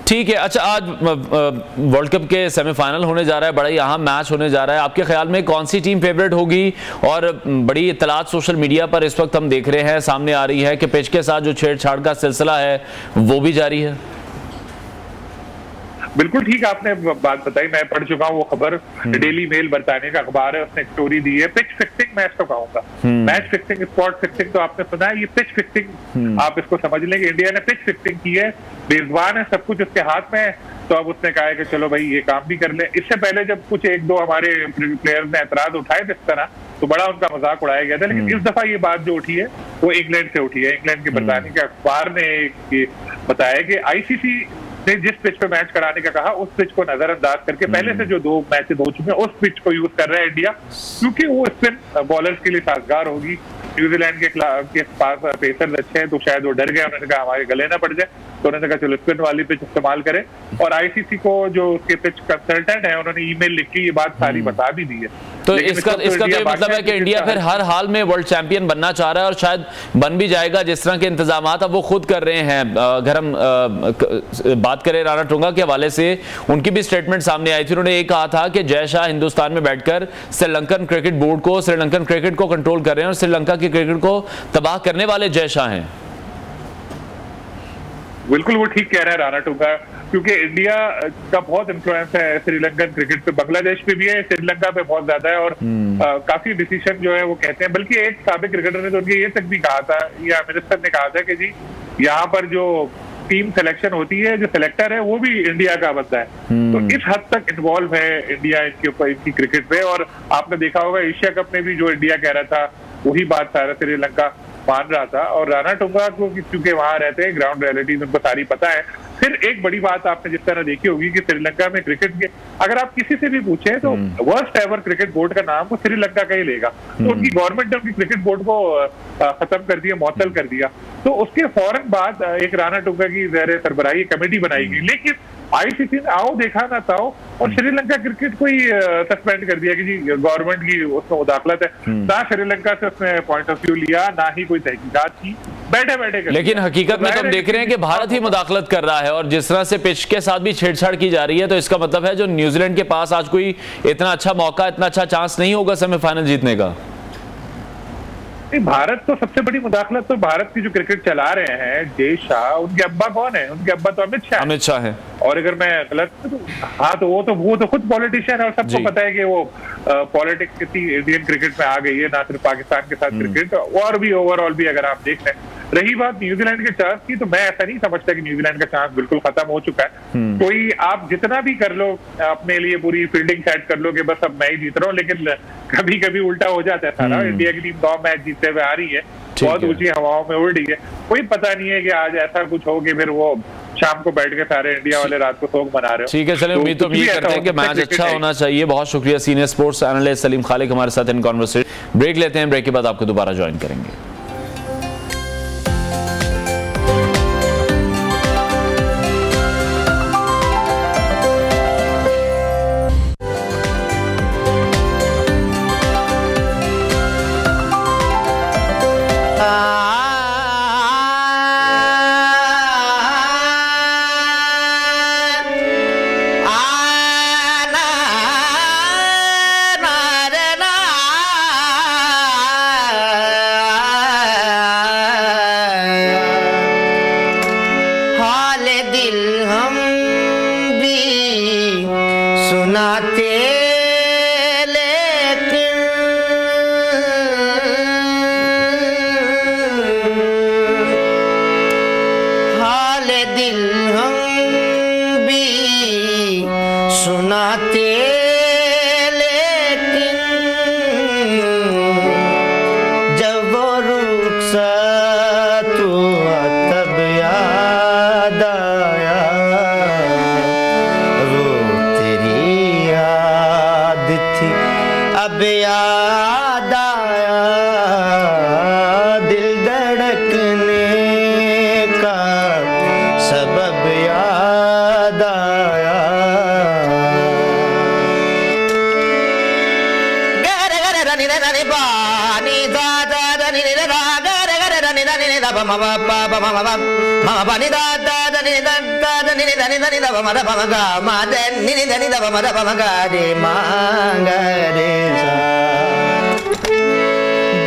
ठीक है। अच्छा, आज वर्ल्ड कप के सेमीफाइनल होने जा रहा है, बड़ा ही अहम मैच होने जा रहा है। आपके ख्याल में कौन सी टीम फेवरेट होगी? और बड़ी इत्तलात सोशल मीडिया पर इस वक्त हम देख रहे हैं, सामने आ रही है कि पिच के साथ जो छेड़छाड़ का सिलसिला है वो भी जारी है। बिल्कुल ठीक आपने बात बताई, मैं पढ़ चुका हूँ वो खबर। डेली मेल बरतानिया का अखबार है, उसने एक स्टोरी दी है। पिच फिक्सिंग मैं इसको कहूंगा, मैच फिक्सिंग, स्पॉट फिक्सिंग तो आपने सुना है, ये पिच फिक्सिंग आप इसको समझ लें कि इंडिया ने पिच फिक्सिंग की है, मेजबान है, सब कुछ उसके हाथ में है, तो अब उसने कहा है कि चलो भाई ये काम भी कर ले। इससे पहले जब कुछ 1-2 हमारे प्लेयर्स ने एतराज उठाए थे इस तरह, तो बड़ा उनका मजाक उड़ाया गया था। लेकिन इस दफा ये बात जो उठी है वो इंग्लैंड से उठी है। इंग्लैंड के बरतानिया के अखबार ने बताया कि ICC ने जिस पिच पे मैच कराने का कहा, उस पिच को नजरअंदाज करके पहले से जो 2 मैचेस हो चुके हैं उस पिच को यूज कर रहा है इंडिया, क्योंकि वो स्पिन बॉलर्स के लिए साजगार होगी। न्यूजीलैंड के पास पेसर्स अच्छे हैं, तो शायद वो डर गए, उन्होंने कहा हमारे गले ना पड़ जाए, तो उन्होंने कहा चलो स्पिन वाली पिच इस्तेमाल करें। और ICC को जो उसके पिच कंसल्टेंट है, उन्होंने ईमेल लिख के ये बात सारी बता भी दी है। तो इसका तो मतलब है कि इंडिया फिर हर हाल में वर्ल्ड चैंपियन बनना चाह रहा है और शायद बन भी जाएगा, जिस तरह के इंतजामात अब वो खुद कर रहे हैं। अगर हम बात करें राणा टुंगा के हवाले से, उनकी भी स्टेटमेंट सामने आई थी। उन्होंने ये कहा था कि जय शाह हिंदुस्तान में बैठकर श्रीलंकन क्रिकेट बोर्ड को, श्रीलंकन क्रिकेट को कंट्रोल कर रहे हैं और श्रीलंका की क्रिकेट को तबाह करने वाले जय शाह हैं। बिल्कुल वो ठीक कह रहा है राणा टुंगा, क्योंकि इंडिया का बहुत इन्फ्लुएंस है श्रीलंकन क्रिकेट पे, बांग्लादेश पे भी है, श्रीलंका पे बहुत ज्यादा है। और काफी डिसीजन जो है वो कहते हैं, बल्कि एक साबिक क्रिकेटर ने तो उनके ये तक भी कहा था, या मिनिस्टर ने कहा था कि जी यहाँ पर जो टीम सिलेक्शन होती है, जो सिलेक्टर है वो भी इंडिया का बंदा है। तो इस हद तक इन्वॉल्व है इंडिया इनके ऊपर, इनकी क्रिकेट पे। और आपने देखा होगा एशिया कप में भी जो इंडिया कह रहा था वही बात सारा श्रीलंका मान रहा था। और राणा टुंगा को क्योंकि वहां रहते हैं, ग्राउंड रियलिटीज उनको सारी पता है। फिर एक बड़ी बात आपने जिस तरह देखी होगी कि श्रीलंका में क्रिकेट के अगर आप किसी से भी पूछें तो वर्स्ट एवर क्रिकेट बोर्ड का नाम वो श्रीलंका का ही लेगा। तो उनकी गवर्नमेंट ने उनकी क्रिकेट बोर्ड को खत्म कर दिया, मुअत्तल कर दिया। तो उसके फौरन बाद एक राणा टुंगा की ज़ेर सरबराही कमेटी बनाई गई, लेकिन आईसीसी ने आओ देखा ना था और श्रीलंका क्रिकेट को ही सस्पेंड कर दिया कि जी गवर्नमेंट की उसमें मुदाखलत है। ना श्रीलंका से उसने पॉइंट ऑफ व्यू लिया, ना ही कोई तहकीकात की, बैठे बैठे कर। लेकिन हकीकत में तो हम देख रहे हैं कि भारत ही मुदाखलत कर रहा है और जिस तरह से पिच के साथ भी छेड़छाड़ की जा रही है, तो इसका मतलब है जो न्यूजीलैंड के पास आज कोई इतना अच्छा मौका, इतना अच्छा चांस नहीं होगा सेमीफाइनल जीतने का। भारत तो सबसे बड़ी मुदाखलत तो भारत की जो क्रिकेट चला रहे हैं जय शाह, उनके अब्बा कौन है? उनके अब्बा तो अमित शाह है। और अगर मैं गलत तो हाँ, तो वो तो खुद पॉलिटिशियन है और सबको पता है कि वो पॉलिटिक्स कितनी इंडियन क्रिकेट में आ गई है, ना सिर्फ पाकिस्तान के साथ क्रिकेट और भी ओवरऑल भी अगर आप देख लें। रही बात न्यूजीलैंड के चांस की, तो मैं ऐसा नहीं समझता कि न्यूजीलैंड का चांस बिल्कुल खत्म हो चुका है। कोई आप जितना भी कर लो, अपने लिए पूरी फील्डिंग सेट कर लो कि बस अब मैं ही जीत रहा हूँ, लेकिन कभी कभी उल्टा हो जाता है सारा। इंडिया की टीम 9 मैच जीतते हुए आ रही है, बहुत ऊंची हवाओं में उड़ रही है। कोई पता नहीं है कि आज ऐसा कुछ हो कि फिर वो शाम को बैठ के सारे इंडिया वाले रात को शोक मना रहे हो। ठीक है, चलिए उम्मीद तो यही करते हैं कि मैच अच्छा होना चाहिए। बहुत शुक्रिया सीनियर स्पोर्ट्स एनालिस्ट सलीम खालिक हमारे साथ इन कॉन्वर्सेशन। ब्रेक लेते हैं, ब्रेक के बाद आपको दोबारा ज्वाइन करेंगे।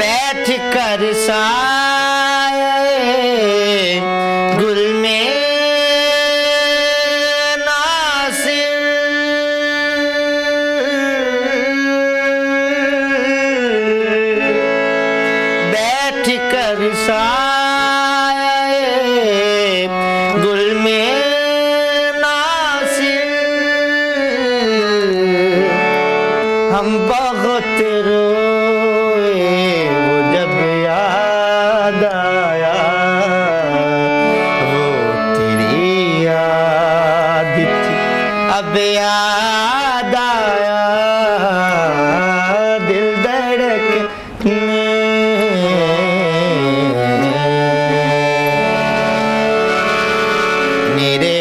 बैठ कर साए गुल में नासिर बैठ कर साए गुल में नासिर हम बहुत रोए वो जब याद आया वो तेरी याद थी अब याद आया दिल धड़कने मेरे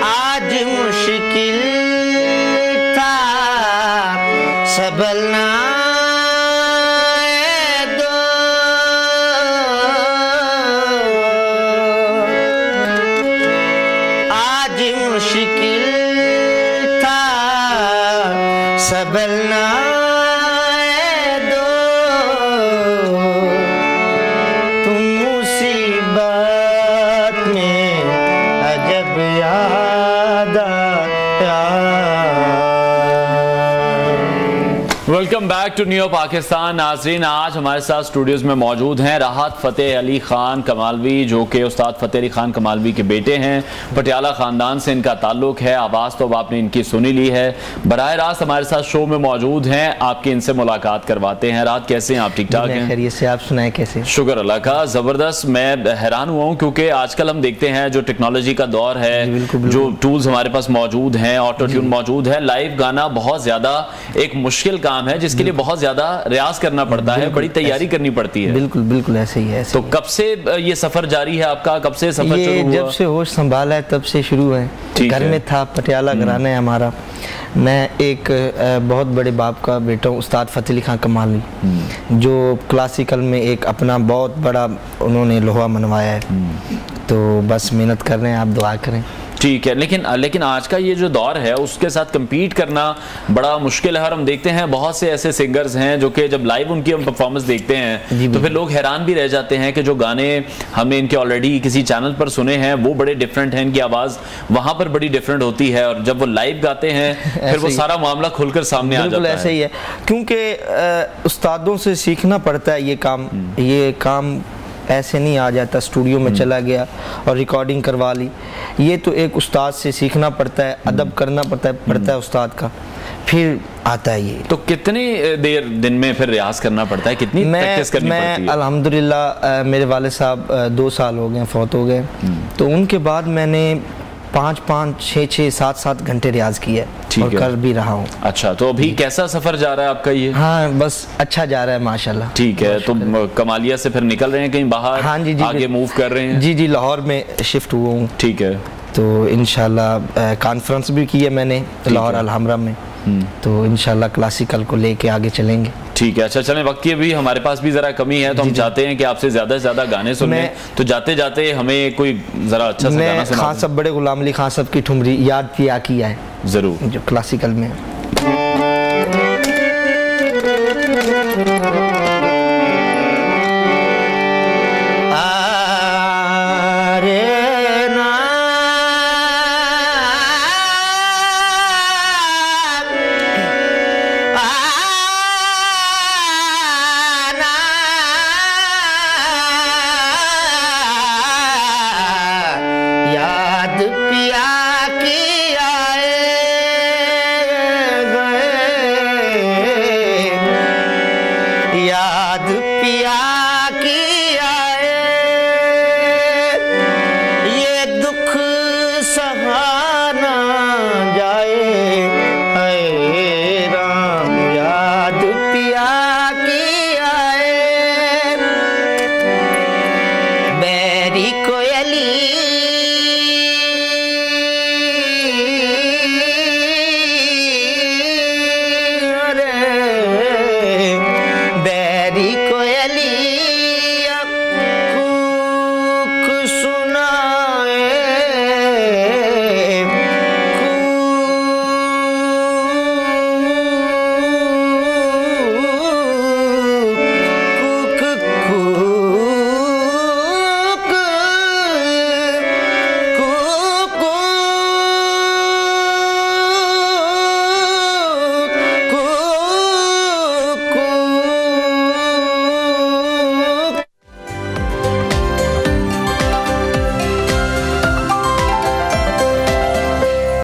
आज मुश्किल था सबलना दो आज मुश्किल था सबलना तुम मुसीबत में welcome back to new Pakistan. नाजरीन, आज हमारे साथ स्टूडियोज में मौजूद हैं राहत फ़तेह अली खान कमालवी, जो कि उस्ताद फ़तेह अली खान कमालवी के बेटे हैं। पटियाला ख़ानदान से इनका ताल्लुक है। आवाज़ तो अब आपने इनकी सुनी ली है। बराह रास्त हमारे साथ शो में मौजूद हैं। आपकी इनसे मुलाकात करवाते हैं। रात कैसे हैं आप? ठीक ठाक हैं? खैरियत से, आप सुनाएं कैसे? शुक्र अल्लाह का, ज़बरदस्त। मैं हैरान हुआ हूँ क्योंकि आजकल हम देखते हैं जो टेक्नोलॉजी का दौर है, जो टूल्स हमारे पास मौजूद हैं, ऑटो ट्यून मौजूद है, लाइव गाना बहुत ज़्यादा एक मुश्किल काम है जिसके लिए बहुत ज्यादा रियाज करना पड़ता है, बड़ी तैयारी करनी पड़ती है। बिल्कुल बिल्कुल ऐसे ही है। तो कब से ये सफर जारी है आपका? कब से सफर शुरू हुआ? जब से होश संभाला है तब से शुरू है। घर में था, पटियाला घराना है हमारा। मैं एक बहुत बड़े बाप का बेटा हूँ, उस्ताद फ़तेह अली खान कमालवी, जो क्लासिकल में एक अपना बहुत बड़ा उन्होंने लोहा मनवाया है। तो बस मेहनत कर रहे हैं, आप दुआ करें। ठीक है, लेकिन आज का ये जो दौर है उसके साथ compete करना बड़ा मुश्किल है। और हम देखते हैं बहुत से ऐसे सिंगर्स हैं जो कि जब लाइव उनकी हम परफॉर्मेंस देखते हैं तो फिर लोग हैरान भी रह जाते हैं कि जो गाने हमने इनके ऑलरेडी किसी चैनल पर सुने हैं वो बड़े डिफरेंट हैं, इनकी आवाज़ वहाँ पर बड़ी डिफरेंट होती है, और जब वो लाइव गाते हैं फिर वो सारा मामला खुलकर सामने आ जाता है। ऐसे ही है, क्योंकि उस्तादों से सीखना पड़ता है। ये काम ऐसे नहीं आ जाता, स्टूडियो में चला गया और रिकॉर्डिंग करवा ली। ये तो एक उस्ताद से सीखना पड़ता है, अदब करना पड़ता है उस्ताद का, फिर आता है ये। तो कितनी देर दिन में फिर रियाज करना पड़ता है? कितनी प्रैक्टिस करनी पड़ती है? अल्हम्दुलिल्लाह मेरे वाले साहब 2 साल हो गए, फौत हो गए। तो उनके बाद मैंने 5-5, 6-6, 7-7 घंटे रियाज किया और कर भी रहा हूँ। अच्छा, तो अभी कैसा सफर जा रहा है आपका ये? हाँ, बस अच्छा जा रहा है माशाल्लाह। ठीक है, तो कमालिया से फिर निकल रहे हैं कहीं बाहर? हाँ जी, आगे मूव कर रहे हैं? जी, लाहौर में शिफ्ट हुआ हूँ। ठीक है, तो इंशाल्लाह कॉन्फ्रेंस भी की है मैंने लाहौर अलहमरा में। तो इंशाल्लाह क्लासिकल को लेके आगे चलेंगे। ठीक है, अच्छा चलें। वक्त की भी हमारे पास भी जरा कमी है, तो हम चाहते हैं कि आपसे ज्यादा से ज्यादा गाने सुनने। तो जाते जाते हमें कोई जरा अच्छा सा गाना सुना। खान साहब, बड़े गुलाम अली खान साहब की ठुमरी याद किया है जरूर, जो क्लासिकल में।